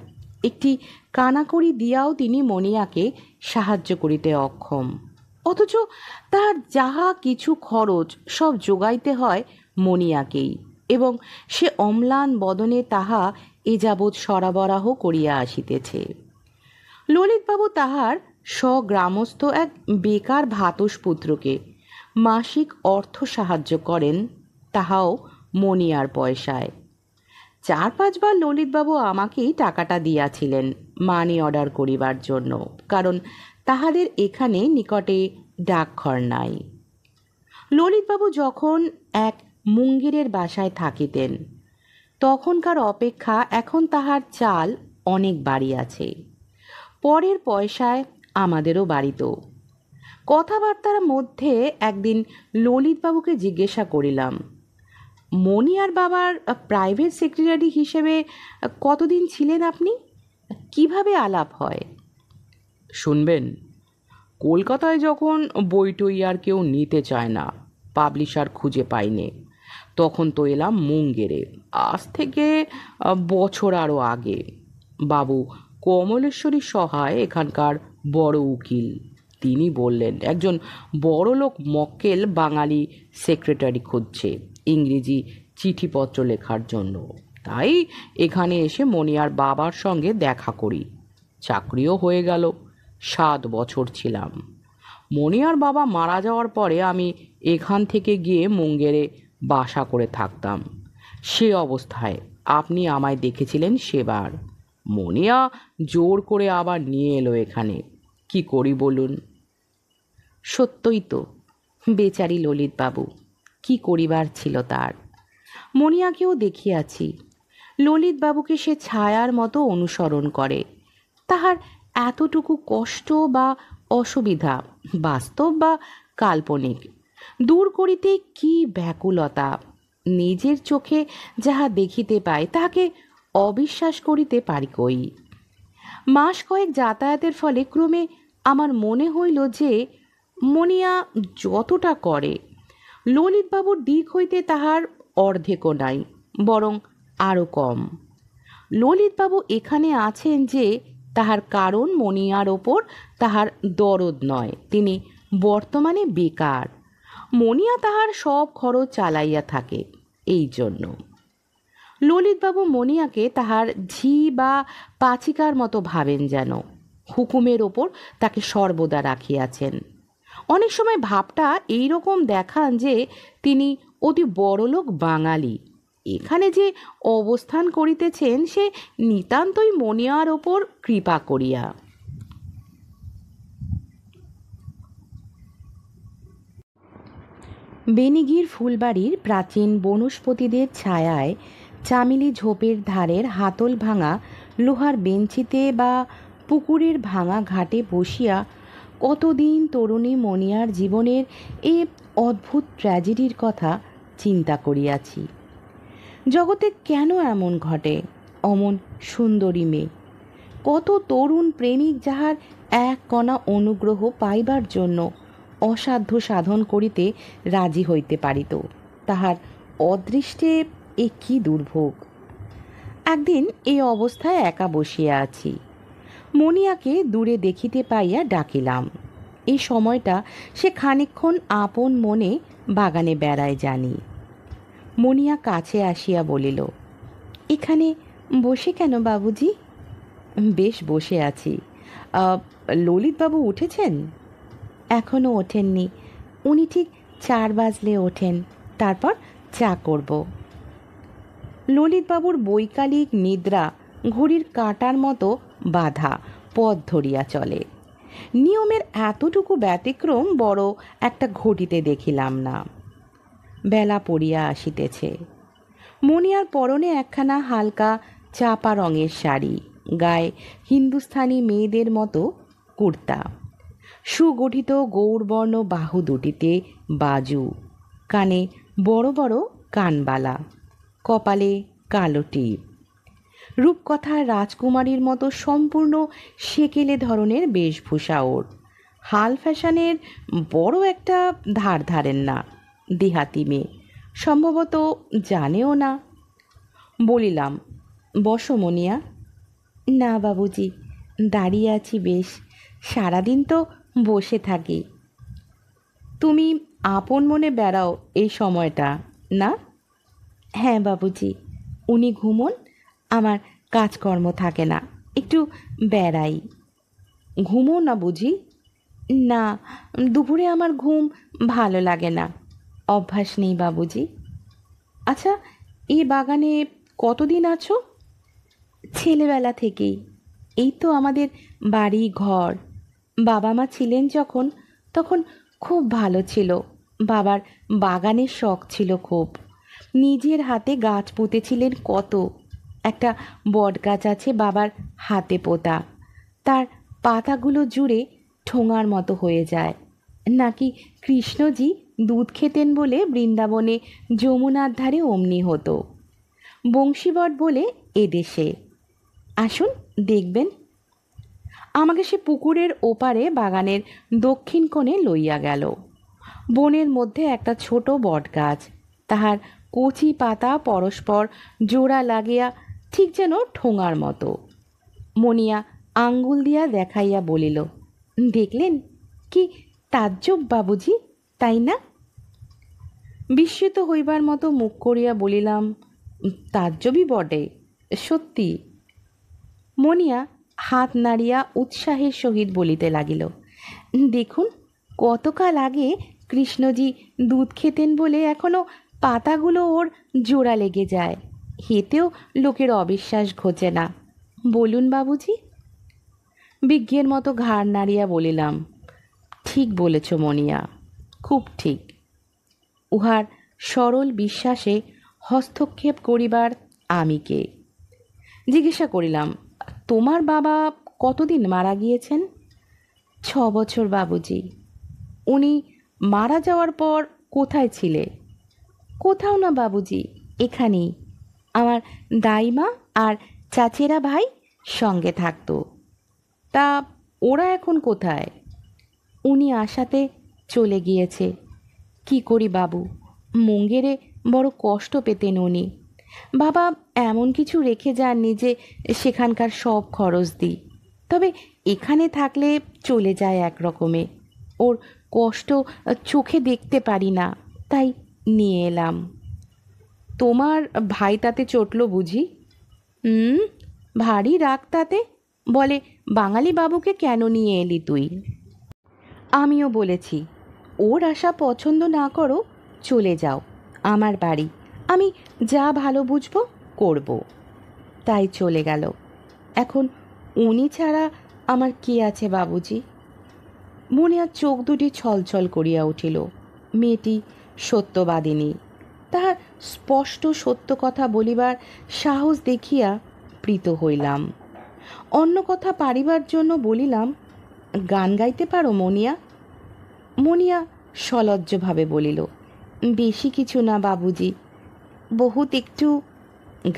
একটি কানাকড়ি দিয়াও তিনি মনিয়াকে সাহায্য করিতে অক্ষম, অথচ তাহার যাহা কিছু খরচ সব যোগাইতে হয় মনিয়াকেই, এবং সে অম্লান বদনে তাহা এ যাবৎ সরবরাহ করিয়া আসিতেছে। ললিতবাবু তাহার স্বগ্রামস্থ এক বেকার ভাতসপুত্রকে মাসিক অর্থ সাহায্য করেন, তাহাও মনিয়ার পয়সায়। 4-5 বার ললিতবাবু আমাকেই টাকাটা দিয়াছিলেন মানি অর্ডার করিবার জন্য, কারণ তাহাদের এখানে নিকটে ডাকঘর নাই। ললিতবাবু যখন এক মুঙ্গেরের বাসায় থাকিতেন, তখনকার অপেক্ষা এখন তাহার চাল অনেক বাড়িয়াছে। পরের পয়সায় আমাদেরও বাড়িত। কথাবার্তার মধ্যে একদিন ললিতবাবুকে জিজ্ঞাসা করিলাম, মনিয়ার বাবার প্রাইভেট সেক্রেটারি হিসেবে কতদিন ছিলেন আপনি? কিভাবে আলাপ হয়? শুনবেন, কলকাতায় যখন বইটই আর কেউ নিতে চায় না, পাবলিশার খুঁজে পাইনি, তখন তো এলাম মুঙ্গেরে। আজ থেকে বছর আরও আগে। বাবু কমলেশ্বরী সহায় এখানকার বড় উকিল। তিনি বললেন একজন বড়লোক মক্কেল বাঙালি সেক্রেটারি খুঁজছে, ইংরেজি চিঠিপত্র লেখার জন্য। তাই এখানে এসে মনিয়ার বাবার সঙ্গে দেখা করি। চাকরিও হয়ে গেল। 7 বছর ছিলাম। মনিয়ার বাবা মারা যাওয়ার পরে আমি এখান থেকে গিয়ে মুঙ্গেরে বাসা করে থাকতাম। সে অবস্থায় আপনি আমায় দেখেছিলেন সেবার। মনিয়া জোর করে আবার নিয়ে এলো এখানে। কি করি বলুন? সত্যই তো, বেচারি ললিতবাবু, কি করিবার ছিল তার। মণিয়াকেও দেখিয়াছি, ললিতবাবুকে সে ছায়ার মতো অনুসরণ করে। তাহার এতটুকু কষ্ট বা অসুবিধা, বাস্তব বা কাল্পনিক, দূর করিতে কি ব্যাকুলতা! নিজের চোখে যাহা দেখিতে পায় তাহাকে অবিশ্বাস করিতে পারি কই। মাস কয়েক যাতায়াতের ফলে ক্রমে আমার মনে হইল যে মনিয়া যতটা করে ললিতবাবুর দিক হইতে তাহার অর্ধেকও নাই, বরং আরও কম। ললিতবাবু এখানে আছেন যে তাহার কারণ মনিয়ার ওপর তাহার দরদ নয়, তিনি বর্তমানে বেকার। মনিয়া তাহার সব খরচ চালাইয়া থাকে, এই জন্য। ললিতবাবু মনিয়াকে তাহার ঝি বা পাচিকার মতো ভাবেন যেন, হুকুমের ওপর তাকে সর্বদা রাখিয়াছেন। অনেক সময় ভাবটা এইরকম দেখান যে তিনি অতি বড়লোক বাঙালি, এখানে যে অবস্থান করিতেছেন সে নিতান্তই মনিয়ার ওপর কৃপা করিয়া। বেনিগির ফুলবাড়ির প্রাচীন বনস্পতিদের ছায়ায় চামেলি ঝোপের ধারের হাতল ভাঙা লোহার বেঞ্চিতে বা পুকুরের ভাঙা ঘাটে বসিয়া কতদিন তরুণী মনিয়ার জীবনের এ অদ্ভুত ট্র্যাজেডির কথা চিন্তা করিয়াছি। জগতে কেন এমন ঘটে? অমন সুন্দরী মেয়ে, কত তরুণ প্রেমিক যাহার এক কণা অনুগ্রহ পাইবার জন্য অসাধ্য সাধন করিতে রাজি হইতে পারিত, তাহার অদৃষ্টে এ কি দুর্ভোগ! একদিন এই অবস্থায় একা বসিয়া আছি, মনিয়াকে দূরে দেখিতে পাইয়া ডাকিলাম। এই সময়টা সে খানিকক্ষণ আপন মনে বাগানে বেড়ায় জানি। মনিয়া কাছে আসিয়া বলিল, এখানে বসে কেন বাবুজি? বেশ বসে আছি। ললিতবাবু উঠেছেন? এখনও ওঠেননি, উনি ঠিক 4 বাজলে ওঠেন, তারপর চা করব। ললিতবাবুর বৈকালিক নিদ্রা ঘড়ির কাঁটার মতো বাঁধা পথ ধরিয়া চলে। নিয়মের এতটুকু ব্যতিক্রম বড় একটা ঘটিতে দেখিলাম না। বেলা পড়িয়া আসিতেছে। মনিয়ার পরনে একখানা হালকা চাপা রঙের শাড়ি, গায়ে হিন্দুস্থানি মেয়েদের মতো কুর্তা, সুগঠিত গৌরবর্ণ বাহু দুটিতে বাজু, কানে বড় বড় কানবালা, কপালে কালো টিপ। রূপকথার রাজকুমারীর মতো সম্পূর্ণ সেকেলে ধরনের বেশভূষা ওর। হাল ফ্যাশনের বড় একটা ধার ধারেন না, দেহাতি মেয়ে, সম্ভবত জানেও না। বলিলাম, বসো মনিয়া। না বাবুজি, দাঁড়িয়ে আছি বেশ, সারাদিন তো বসে থাকি। তুমি আপন মনে বেড়াও এই সময়টা, না? হ্যাঁ বাবুজি, উনি ঘুমোন, আমার কাজকর্ম থাকে না, একটু বেড়াই। ঘুমো না বুঝি? না, দুপুরে আমার ঘুম ভালো লাগে না, অভ্যাস নেই বাবুজি। আচ্ছা, এই বাগানে কতদিন আছো? ছেলেবেলা থেকেই। এই তো আমাদের বাড়ি ঘর। বাবা মা ছিলেন যখন, তখন খুব ভালো ছিল। বাবার বাগানের শখ ছিল খুব। নিজের হাতে গাছ পুঁতেছিলেন কত। একটা বট গাছ আছে বাবার হাতে পোঁতা, তার পাতাগুলো জুড়ে ঠোঙার মতো হয়ে যায়। নাকি কৃষ্ণজি দুধ খেতেন বলে বৃন্দাবনে যমুনার ধারে অমনি হতো। বংশীবট বলে এদেশে। আসুন দেখবেন। আমাকে সে পুকুরের ওপারে বাগানের দক্ষিণ কোণে লইয়া গেল। বনের মধ্যে একটা ছোট বট গাছ, তাহার কচি পাতা পরস্পর জোড়া লাগিয়া ঠিক যেন ঠোঙার মতো। মনিয়া আঙ্গুল দিয়া দেখাইয়া বলিল, দেখলেন? কি তাজ্জব বাবুজি, তাই না? বিস্মিত হইবার মতো মুখ করিয়া বলিলাম, তাজ্জবই বটে, সত্যি। মনিয়া হাত নাড়িয়া উৎসাহের সহিত বলিতে লাগিল, দেখুন, কতকাল আগে কৃষ্ণজি দুধ খেতেন বলে এখনো পাতাগুলো ওর জোড়া লেগে যায়, হেতেও লোকের অবিশ্বাস ঘোচে না। বলুন বাবুজি। বিজ্ঞের মতো ঘাড় নাড়িয়া বলিলাম, ঠিক বলেছ মনিয়া, খুব ঠিক। উহার সরল বিশ্বাসে হস্তক্ষেপ করিবার আমি কে? জিজ্ঞাসা করিলাম, তোমার বাবা কতদিন মারা গিয়েছেন? 6 বছর বাবুজি। উনি মারা যাওয়ার পর কোথায় ছিলে? কোথাও না বাবুজি, এখানেই। আমার দাইমা আর চাচেরা ভাই সঙ্গে থাকতো। তা ওরা এখন কোথায়? উনি আসাতে চলে গিয়েছে। কি করি বাবু, মুঙ্গেরে বড় কষ্ট পেতেন উনি। বাবা এমন কিছু রেখে যাননি যে সেখানকার সব খরচ দিই, তবে এখানে থাকলে চলে যায় এক রকমে। ওর কষ্ট চোখে দেখতে পারি না, তাই নিয়ে এলাম। তোমার ভাই তাতে চটল বুঝি? ভারী রাগ তাতে, বলে, বাঙালি বাবুকে কেন নিয়ে এলি তুই? আমিও বলেছি, ওর আশা পছন্দ না করো, চলে যাও আমার বাড়ি, আমি যা ভালো বুঝবো করব। তাই চলে গেল। এখন উনি ছাড়া আমার কে আছে বাবুজি? মনিয়ার চোখ দুটি ছলছল করিয়া উঠিল। মেয়েটি সত্যবাদিনী, তাহার স্পষ্ট সত্য কথা বলিবার সাহস দেখিয়া প্রীত হইলাম। অন্য কথা পারিবার জন্য বলিলাম, গান গাইতে পারো মনিয়া? মনিয়া সলজ্জভাবে বলিল, বেশি কিছু না বাবুজি, বহুত একটু।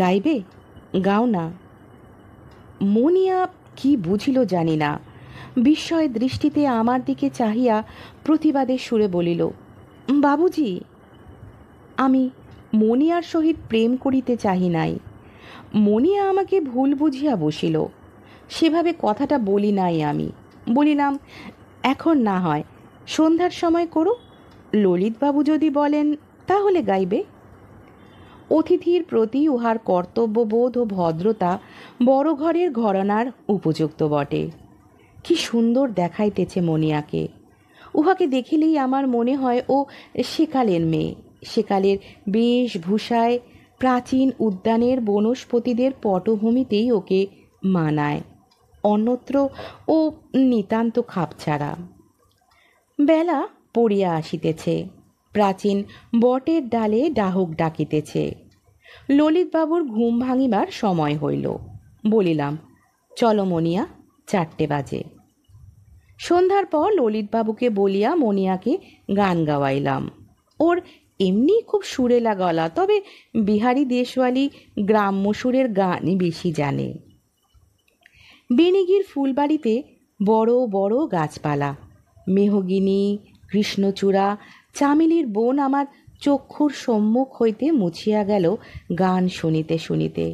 গাইবে? গাও না। মনিয়া কি বুঝিল জানি না, বিস্ময় দৃষ্টিতে আমার দিকে চাহিয়া প্রতিবাদের সুরে বলিল, বাবুজি। আমি মনিয়ার সহিত প্রেম করিতে চাহি নাই। মনিয়া আমাকে ভুল বুঝিয়া বসিল, সেভাবে কথাটা বলি নাই আমি। বলিলাম, এখন না হয়, সন্ধ্যার সময় করো। ললিতবাবু যদি বলেন তাহলে গাইবে। অতিথির প্রতি উহার কর্তব্যবোধ ও ভদ্রতা বড় ঘরের ঘরানার উপযুক্ত বটে। কি সুন্দর দেখাইতেছে মনিয়াকে। উহাকে দেখিলেই আমার মনে হয় ও সেকালের মেয়ে, সেকালের বেশভূষায় প্রাচীন উদ্যানের বনস্পতিদের পটভূমিতেই ওকে মানায়, অন্যত্র ও নিতান্ত খাপছাড়া। বেলা পড়িয়া আসিতেছে, প্রাচীন বটের ডালে ডাহুক ডাকিতেছে। ললিতবাবুর ঘুম ভাঙিবার সময় হইল। বলিলাম, চলো মনিয়া, 4টে বাজে। সন্ধ্যার পর ললিতবাবুকে বলিয়া মনিয়াকে গান গাওয়াইলাম। ওর এমনি খুব সুরেলা গলা, তবে বিহারি দেশওয়ালি গ্রাম্য সুরের গানই বেশি জানে। বেনিগির ফুলবাড়িতে বড় বড় গাছপালা, মেহগিনি, কৃষ্ণচূড়া, চামেলির বন আমার চক্ষুর সম্মুখ হইতে মুছিয়া গেল গান শুনিতে শুনিতে।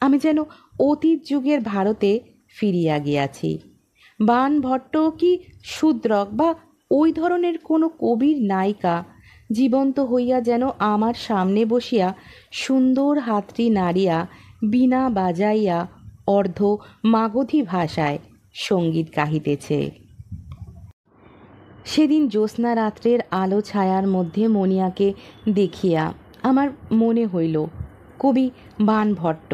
আমি যেন অতীত যুগের ভারতে ফিরিয়া গিয়াছি। বাণভট্ট কি শূদ্রক বা ওই ধরনের কোনো কবির নায়িকা জীবন্ত হইয়া যেন আমার সামনে বসিয়া সুন্দর হাতটি নাড়িয়া বীণা বাজাইয়া অর্ধ মাগধী ভাষায় সঙ্গীত গাহিতেছে। সেদিন জ্যোৎস্না রাত্রের আলো ছায়ার মধ্যে মনিয়াকে দেখিয়া আমার মনে হইল কবি বাণভট্ট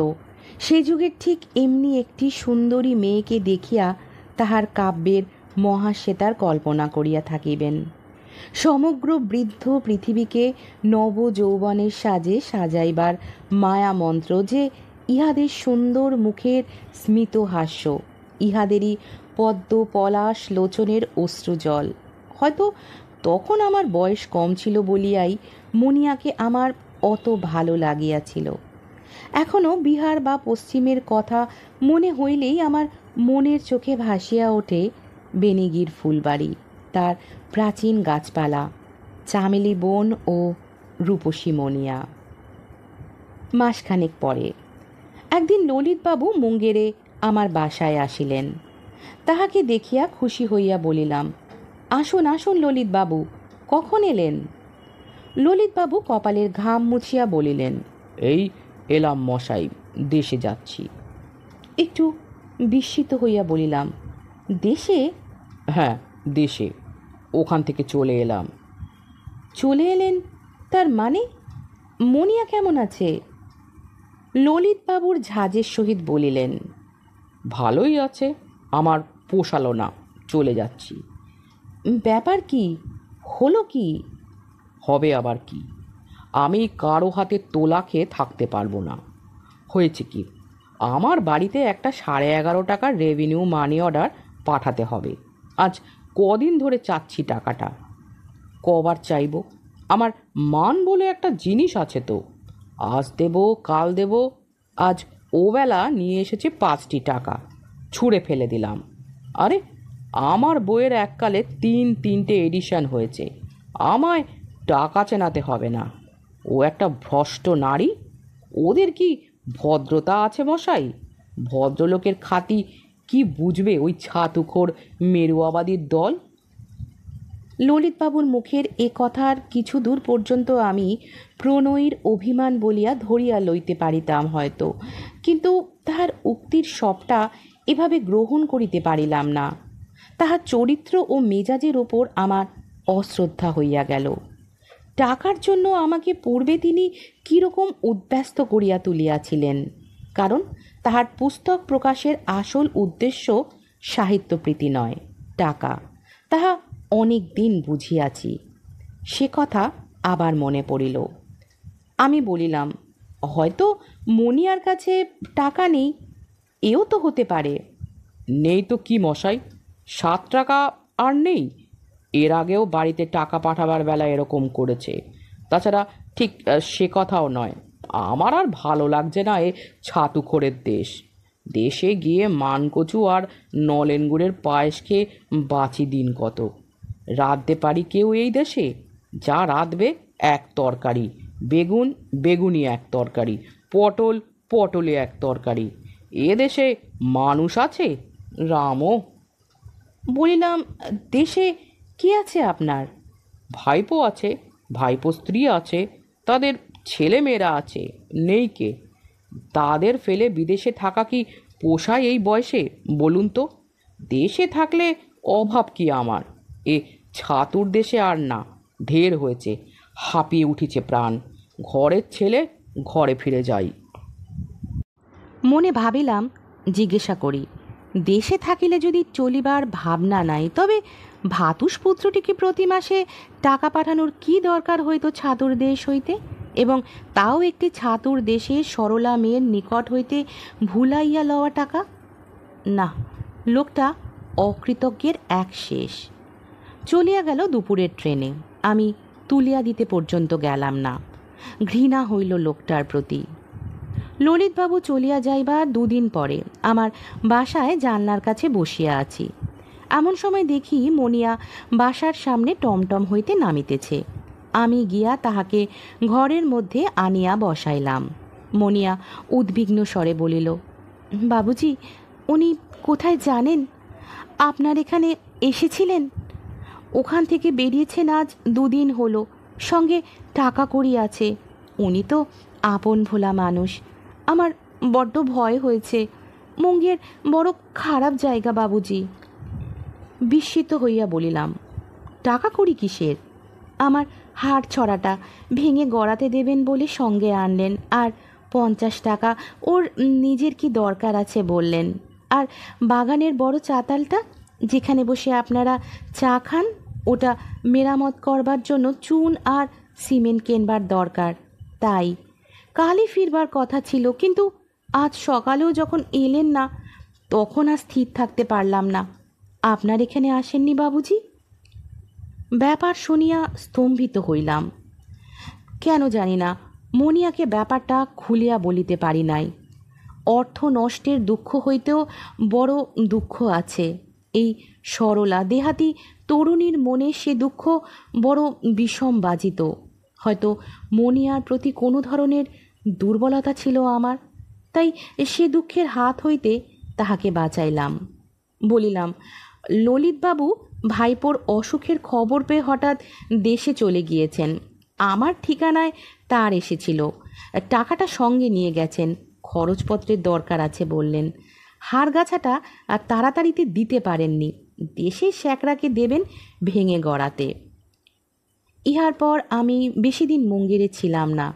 সে যুগের ঠিক এমনি একটি সুন্দরী মেয়েকে দেখিয়া তাহার কাব্যের মহাশ্বেতার কল্পনা করিয়া থাকিবেন। সমগ্র বৃদ্ধ পৃথিবীকে নব যৌবনের সাজে সাজাইবার মায়া মন্ত্র যে ইহাদের সুন্দর মুখের স্মিত হাস্য, ইহাদেরই পদ্ম পলাশ লোচনের অশ্রুজল। হয়তো তখন আমার বয়স কম ছিল বলিয়াই মনিয়াকে আমার অত ভালো লাগিয়াছিল। এখনও বিহার বা পশ্চিমের কথা মনে হইলেই আমার মনের চোখে ভাসিয়া ওঠে বেনিগির ফুলবাড়ি, তার প্রাচীন গাছপালা, চামেলি বন ও রূপসী মনিয়া। মাসখানেক পরে একদিন ললিতবাবু মুঙ্গেরে আমার বাসায় আসিলেন। তাহাকে দেখিয়া খুশি হইয়া বলিলাম, আসুন আসুন ললিতবাবু, কখন এলেন? ললিতবাবু কপালের ঘাম মুছিয়া বলিলেন, এই এলাম মশাই, দেশে যাচ্ছি। একটু বিস্মিত হইয়া বলিলাম, দেশে? হ্যাঁ, দেশে। ওখান থেকে চলে এলাম। চলে এলেন তার মানে? মনিয়া কেমন আছে? ললিতবাবুর ঝাঁজের সহিত বলিলেন, ভালোই আছে, আমার পোষালো না, চলে যাচ্ছি। ব্যাপার কি? হলো কি? হবে আবার কি, আমি কারো হাতে তোলা খেয়ে থাকতে পারবো না। হয়েছে কি, আমার বাড়িতে একটা 11.5 টাকার রেভিনিউ মানি অর্ডার পাঠাতে হবে। আজ কদিন ধরে চাচ্ছি টাকাটা, কবার চাইব? আমার মান বলে একটা জিনিস আছে তো, আজ দেব কাল দেব। আজ ওবেলা নিয়ে এসেছে 5টি টাকা, ছুঁড়ে ফেলে দিলাম। আরে, আমার বইয়ের এককালে 3 এডিশন হয়েছে, আমায় টাকা চেনাতে হবে না। ও একটা ভ্রষ্ট নারী, ওদের কি ভদ্রতা আছে মশাই? ভদ্রলোকের খাতি কি বুঝবে ওই ছাতুখোর মেরুয়াবাদীর দল? ললিতবাবুর মুখের এ কথার কিছু দূর পর্যন্ত আমি প্রণয়ীর অভিমান বলিয়া ধরিয়া লইতে পারিতাম হয়তো, কিন্তু তাহার উক্তির সবটা এভাবে গ্রহণ করিতে পারিলাম না। তাহার চরিত্র ও মেজাজের ওপর আমার অশ্রদ্ধা হইয়া গেল। টাকার জন্য আমাকে পূর্বে তিনি কীরকম উদ্ব্যস্ত করিয়া তুলিয়াছিলেন, কারণ তাহার পুস্তক প্রকাশের আসল উদ্দেশ্য সাহিত্যপ্রীতি নয়, টাকা, তাহা অনেক দিন বুঝিয়াছি। সে কথা আবার মনে পড়িল। আমি বলিলাম, হয়তো মনিয়ার কাছে টাকা নেই, এও তো হতে পারে। নেই তো কি মশাই, 7 টাকা আর নেই? এর আগেও বাড়িতে টাকা পাঠাবার বেলা এরকম করেছে। তাছাড়া ঠিক সে কথাও নয়, আমার আর ভালো লাগছে না এ ছাতুখোরের দেশ। দেশে গিয়ে মানকচু আর নলেন গুড়ের পায়েস খেয়ে বাঁচি দিন কত। রাঁধতে পারি কেউ এই দেশে? যা রাঁধবে এক তরকারি, বেগুন বেগুনি এক তরকারি, পটল পটলে এক তরকারি। এ দেশে মানুষ আছে রামও? বলিলাম, দেশে কে আছে আপনার? ভাইপো আছে, ভাইপো স্ত্রী আছে, তাদের ছেলে মেয়েরা আছে, নেই কে? তাদের ফেলে বিদেশে থাকা কি পোষায় এই বয়সে বলুন তো? দেশে থাকলে অভাব কি আমার? এ ছাতুর দেশে আর না, ঢের হয়েছে, হাঁপিয়ে উঠেছে প্রাণ। ঘরের ছেলে ঘরে ফিরে যাই। মনে ভাবিলাম, জিজ্ঞাসা করি, দেশে থাকিলে যদি চলিবার ভাবনা নাই, তবে ভাতুষপুত্রটিকে প্রতি মাসে টাকা পাঠানোর কি দরকার হইতো ছাতুর দেশ হইতে, এবং তাও একটি ছাতুর দেশে সরলা মেয়ের নিকট হইতে ভুলাইয়া লওয়া টাকা? না, লোকটা অকৃতজ্ঞের এক শেষ। চলিয়া গেল দুপুরের ট্রেনে। আমি তুলিয়া দিতে পর্যন্ত গেলাম না। ঘৃণা হইল লোকটার প্রতি। ললিতবাবু চলিয়া যাইবার 2 দিন পরে আমার বাসায় জানলার কাছে বসিয়া আছি। এমন সময় দেখি মনিয়া বাসার সামনে টমটম হইতে নামিতেছে। আমি গিয়া তাহাকে ঘরের মধ্যে আনিয়া বসাইলাম। মনিয়া উদ্বিগ্ন স্বরে বলিল, বাবুজি, উনি কোথায় জানেন? আপনার এখানে এসেছিলেন? ওখান থেকে বেরিয়েছেন আজ 2 দিন হলো, সঙ্গে টাকা কড়ি আছে। উনি তো আপন ভোলা মানুষ। আমার বড্ড ভয় হয়েছে। মুঙ্গের বড় খারাপ জায়গা বাবুজি। বিস্মিত হইয়া বলিলাম, টাকা কড়ি কিসের? আমার হাড় ছড়াটা ভেঙে গড়াতে দেবেন বলে সঙ্গে আনলেন, আর 50 টাকা ওর নিজের কি দরকার আছে বললেন। আর বাগানের বড় চাতালটা যেখানে বসে আপনারা চা খান, ওটা মেরামত করবার জন্য চুন আর সিমেন্ট কেনবার দরকার। তাই কালই ফিরবার কথা ছিল, কিন্তু আজ সকালেও যখন এলেন না, তখন আর স্থির থাকতে পারলাম না। আপনার এখানে আসেননি বাবুজি? ব্যাপার শুনিয়া স্তম্ভিত হইলাম। কেন জানি না, মনিয়াকে ব্যাপারটা খুলিয়া বলিতে পারি নাই। অর্থ নষ্টের দুঃখ হইতেও বড় দুঃখ আছে। এই সরলা দেহাতি তরুণীর মনে সে দুঃখ বড় বিষম বাজিত। হয়তো মনিয়ার প্রতি কোনো ধরনের দুর্বলতা ছিল আমার, তাই সে দুঃখের হাত হইতে তাহাকে বাঁচাইলাম। বলিলাম, ললিতবাবু ভাইপোর অসুখের খবর পেয়ে হঠাৎ দেশে চলে গিয়েছেন। আমার ঠিকানায় তার এসেছিল। টাকাটা সঙ্গে নিয়ে গেছেন, খরচপত্রের দরকার আছে বললেন। হাড়গাছাটা আর তাড়াতাড়িতে দিতে পারেননি, দেশের স্যাকরাকে দেবেন ভেঙে গড়াতে। ইহার পর আমি বেশি দিন মুঙ্গেরে ছিলাম না।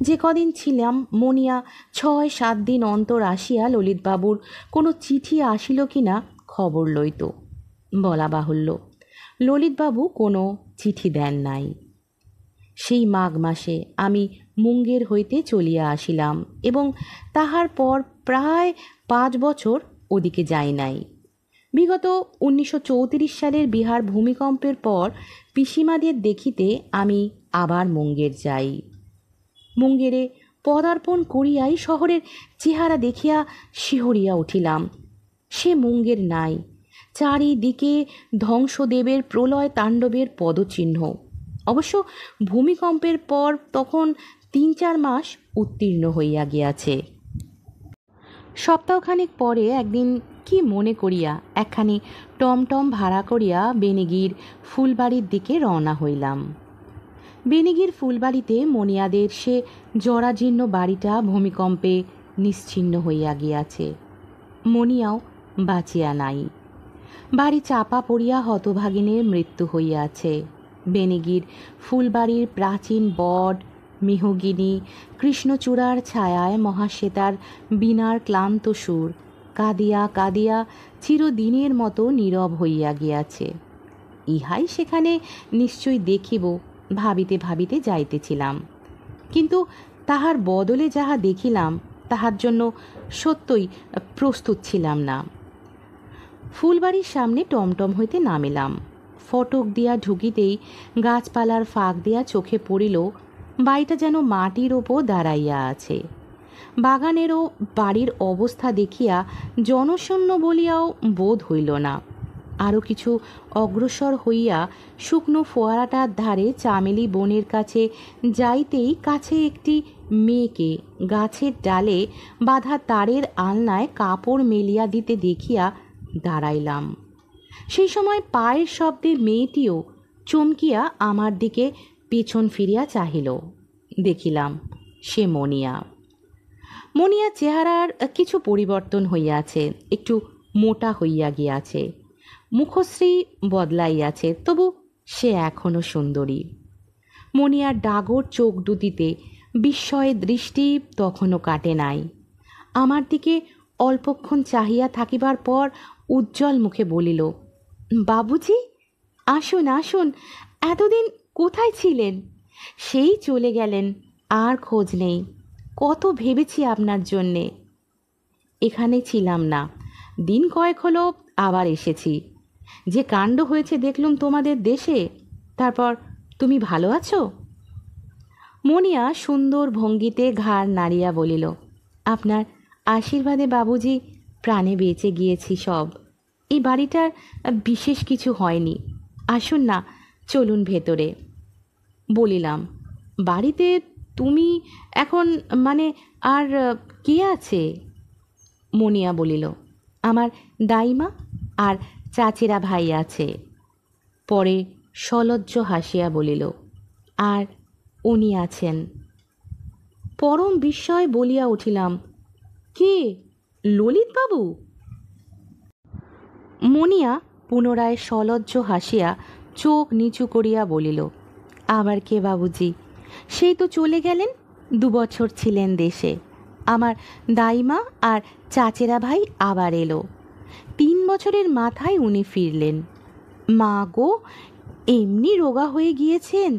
যে কদিন ছিলাম, মনিয়া 6-7 দিন অন্তর আসিয়া ললিতবাবুর কোনো চিঠি আসিল কি না খবর লইত। বলা বাহুল্য, ললিতবাবু কোনো চিঠি দেন নাই। সেই মাঘ মাসে আমি মুঙ্গের হইতে চলিয়া আসিলাম এবং তাহার পর প্রায় 5 বছর ওদিকে যাই নাই। বিগত 1934 সালের বিহার ভূমিকম্পের পর পিসিমাদের দেখিতে আমি আবার মুঙ্গের যাই। মুঙ্গেরে পদার্পণ করিয়াই শহরের চেহারা দেখিয়া শিহরিয়া উঠিলাম। সে মুঙ্গের নাই, চারিদিকে ধ্বংসদেবের প্রলয় তাণ্ডবের পদচিহ্ন। অবশ্য ভূমিকম্পের পর তখন 3-4 মাস উত্তীর্ণ হইয়া গিয়াছে। সপ্তাহখানেক পরে একদিন কি মনে করিয়া একখানি টমটম ভাড়া করিয়া বেনিগির ফুলবাড়ির দিকে রওনা হইলাম। বেনিগির ফুলবাড়িতে মনিয়াদের সে জরাজীর্ণ বাড়িটা ভূমিকম্পে নিশ্চিহ্ন হইয়া গিয়াছে। মনিয়াও বাঁচিয়া নাই। বাড়ি চাপা পড়িয়া হতভাগিনীর মৃত্যু হইয়াছে। বেনিগির ফুলবাড়ির প্রাচীন বট, মেহগিনি, কৃষ্ণচূড়ার ছায়ায় মহাশ্বেতার বীণার ক্লান্ত সুর কাঁদিয়া কাঁদিয়া চিরদিনের মতো নীরব হইয়া গিয়াছে। ইহাই সেখানে নিশ্চয় দেখিব ভাবিতে ভাবিতে যাইতেছিলাম, কিন্তু তাহার বদলে যাহা দেখিলাম তাহার জন্য সত্যই প্রস্তুত ছিলাম না। ফুলবাড়ির সামনে টমটম হইতে নামিলাম। ফটক দিয়া ঢুকিতেই গাছপালার ফাঁক দিয়া চোখে পড়িল বাড়িটা যেন মাটির ওপর দাঁড়াইয়া আছে। বাগানেরও বাড়ির অবস্থা দেখিয়া জনশূন্য বলিয়াও বোধ হইল না। আরও কিছু অগ্রসর হইয়া শুকনো ফোয়ারাটার ধারে চামেলি বনের কাছে যাইতেই কাছে একটি মেয়েকে গাছের ডালে বাঁধা তারের আলনায় কাপড় মেলিয়া দিতে দেখিয়া দাঁড়াইলাম। সেই সময় পায়ের শব্দে মেয়েটিও চমকিয়া আমার দিকে পেছন ফিরিয়া চাহিল। দেখিলাম সে মনিয়া। মনিয়ার চেহারার কিছু পরিবর্তন হইয়াছে, একটু মোটা হইয়া গিয়াছে, মুখশ্রী বদলাইয়াছে, তবু সে এখনও সুন্দরী। মনিয়ার ডাগর চোখ দুটিতে বিস্ময়ের দৃষ্টি তখনও কাটে নাই। আমার দিকে অল্পক্ষণ চাহিয়া থাকিবার পর উজ্জ্বল মুখে বলিল, বাবুজি আসুন আসুন, এতদিন কোথায় ছিলেন? সেই চলে গেলেন, আর খোঁজ নেই। কত ভেবেছি আপনার জন্যে। এখানে ছিলাম না, দিন কয়েক হলো আবার এসেছি। যে কাণ্ড হয়েছে দেখলুম তোমাদের দেশে। তারপর তুমি ভালো আছো? মনিয়া সুন্দর ভঙ্গিতে ঘাড় নাড়িয়া বলিল, আপনার আশীর্বাদে বাবুজি প্রাণে বেঁচে গিয়েছি সব। এই বাড়িটার বিশেষ কিছু হয়নি। আসুন না, চলুন ভেতরে। বলিলাম, বাড়িতে তুমি এখন মানে আর কে আছে? মনিয়া বলিল, আমার দাইমা আর চাচেরা ভাই আছে। পরে সলজ্জ হাসিয়া বলিল, আর উনি আছেন। পরম বিস্ময় বলিয়া উঠিলাম, কে? ললিতবাবু? মনিয়া পুনরায় সলজ্জ হাসিয়া চোখ নিচু করিয়া বলিল, আবার কে বাবুজি? সেই তো চলে গেলেন, 2 বছর ছিলেন দেশে। আমার দাইমা আর চাচেরা ভাই আবার এলো। 3 বছরের মাথায় উনি ফিরলেন। মা গো, এমনি রোগা হয়ে গিয়েছেন।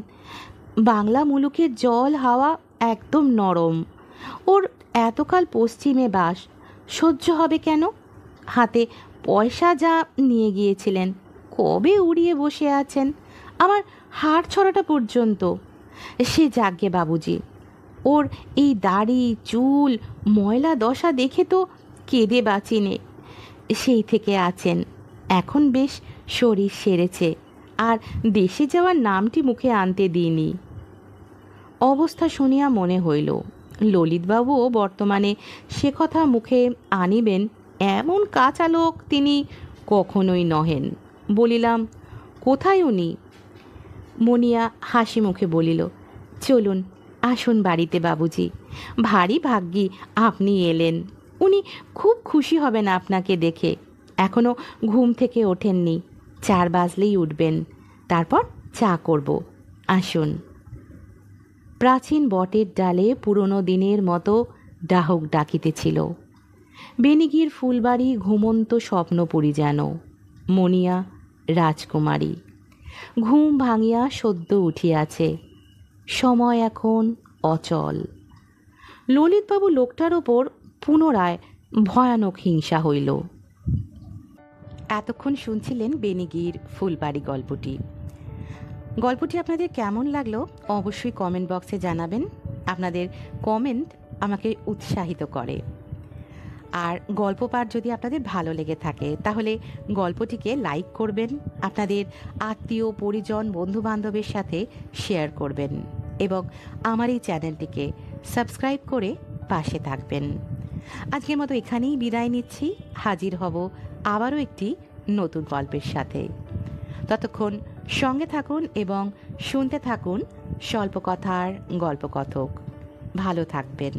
বাংলা মুলুকের জল হাওয়া একদম নরম। ওর এতকাল পশ্চিমে বাস, সহ্য হবে কেন? হাতে পয়সা যা নিয়ে গিয়েছিলেন কবে উড়িয়ে বসে আছেন, আমার হাড় ছড়াটা পর্যন্ত। সে যাগ্গে বাবুজি, ওর এই দাড়ি চুল ময়লা দশা দেখে তো কেঁদে বাঁচিনে। সেই থেকে আছেন, এখন বেশ শরীর সেরেছে, আর দেশে যাওয়ার নামটি মুখে আনতে দিইনি। অবস্থা শুনিয়া মনে হইল ললিতবাবুও বর্তমানে সে কথা মুখে আনিবেন এমন কাঁচা লোক তিনি কখনোই নহেন। বলিলাম, কোথায় উনি? মনিয়া হাসি মুখে বলিল, চলুন, আসুন বাড়িতে বাবুজি। ভারী ভাগ্যি আপনি এলেন। উনি খুব খুশি হবেন আপনাকে দেখে। এখনো ঘুম থেকে ওঠেননি, 4 বাজলেই উঠবেন। তারপর চা করব। আসুন। প্রাচীন বটের ডালে পুরনো দিনের মতো ডাহক ডাকিতেছিল। বেনিগির ফুলবাড়ি ঘুমন্ত স্বপ্নপুরী যেন। মনিয়া রাজকুমারী ঘুম ভাঙিয়া সদ্য উঠিয়াছে। সময় এখন অচল। ললিতবাবু লোকটার ওপর পুনরায় ভয়ানক হিংসা হইল। এতক্ষণ শুনছিলেন বেনিগির ফুলবাড়ি গল্পটি। গল্পটি আপনাদের কেমন লাগলো অবশ্যই কমেন্ট বক্সে জানাবেন। আপনাদের কমেন্ট আমাকে উৎসাহিত করে। আর গল্প পাঠ যদি আপনাদের ভালো লেগে থাকে তাহলে গল্পটিকে লাইক করবেন, আপনাদের আত্মীয় পরিজন বন্ধুবান্ধবের সাথে শেয়ার করবেন এবং আমার এই চ্যানেলটিকে সাবস্ক্রাইব করে পাশে থাকবেন। আজকের মতো এখানেই বিদায় নিচ্ছি। হাজির হব আবারও একটি নতুন গল্পের সাথে। ততক্ষণ সঙ্গে থাকুন এবং শুনতে থাকুন স্বল্পকথার গল্পকথক। ভালো থাকবেন।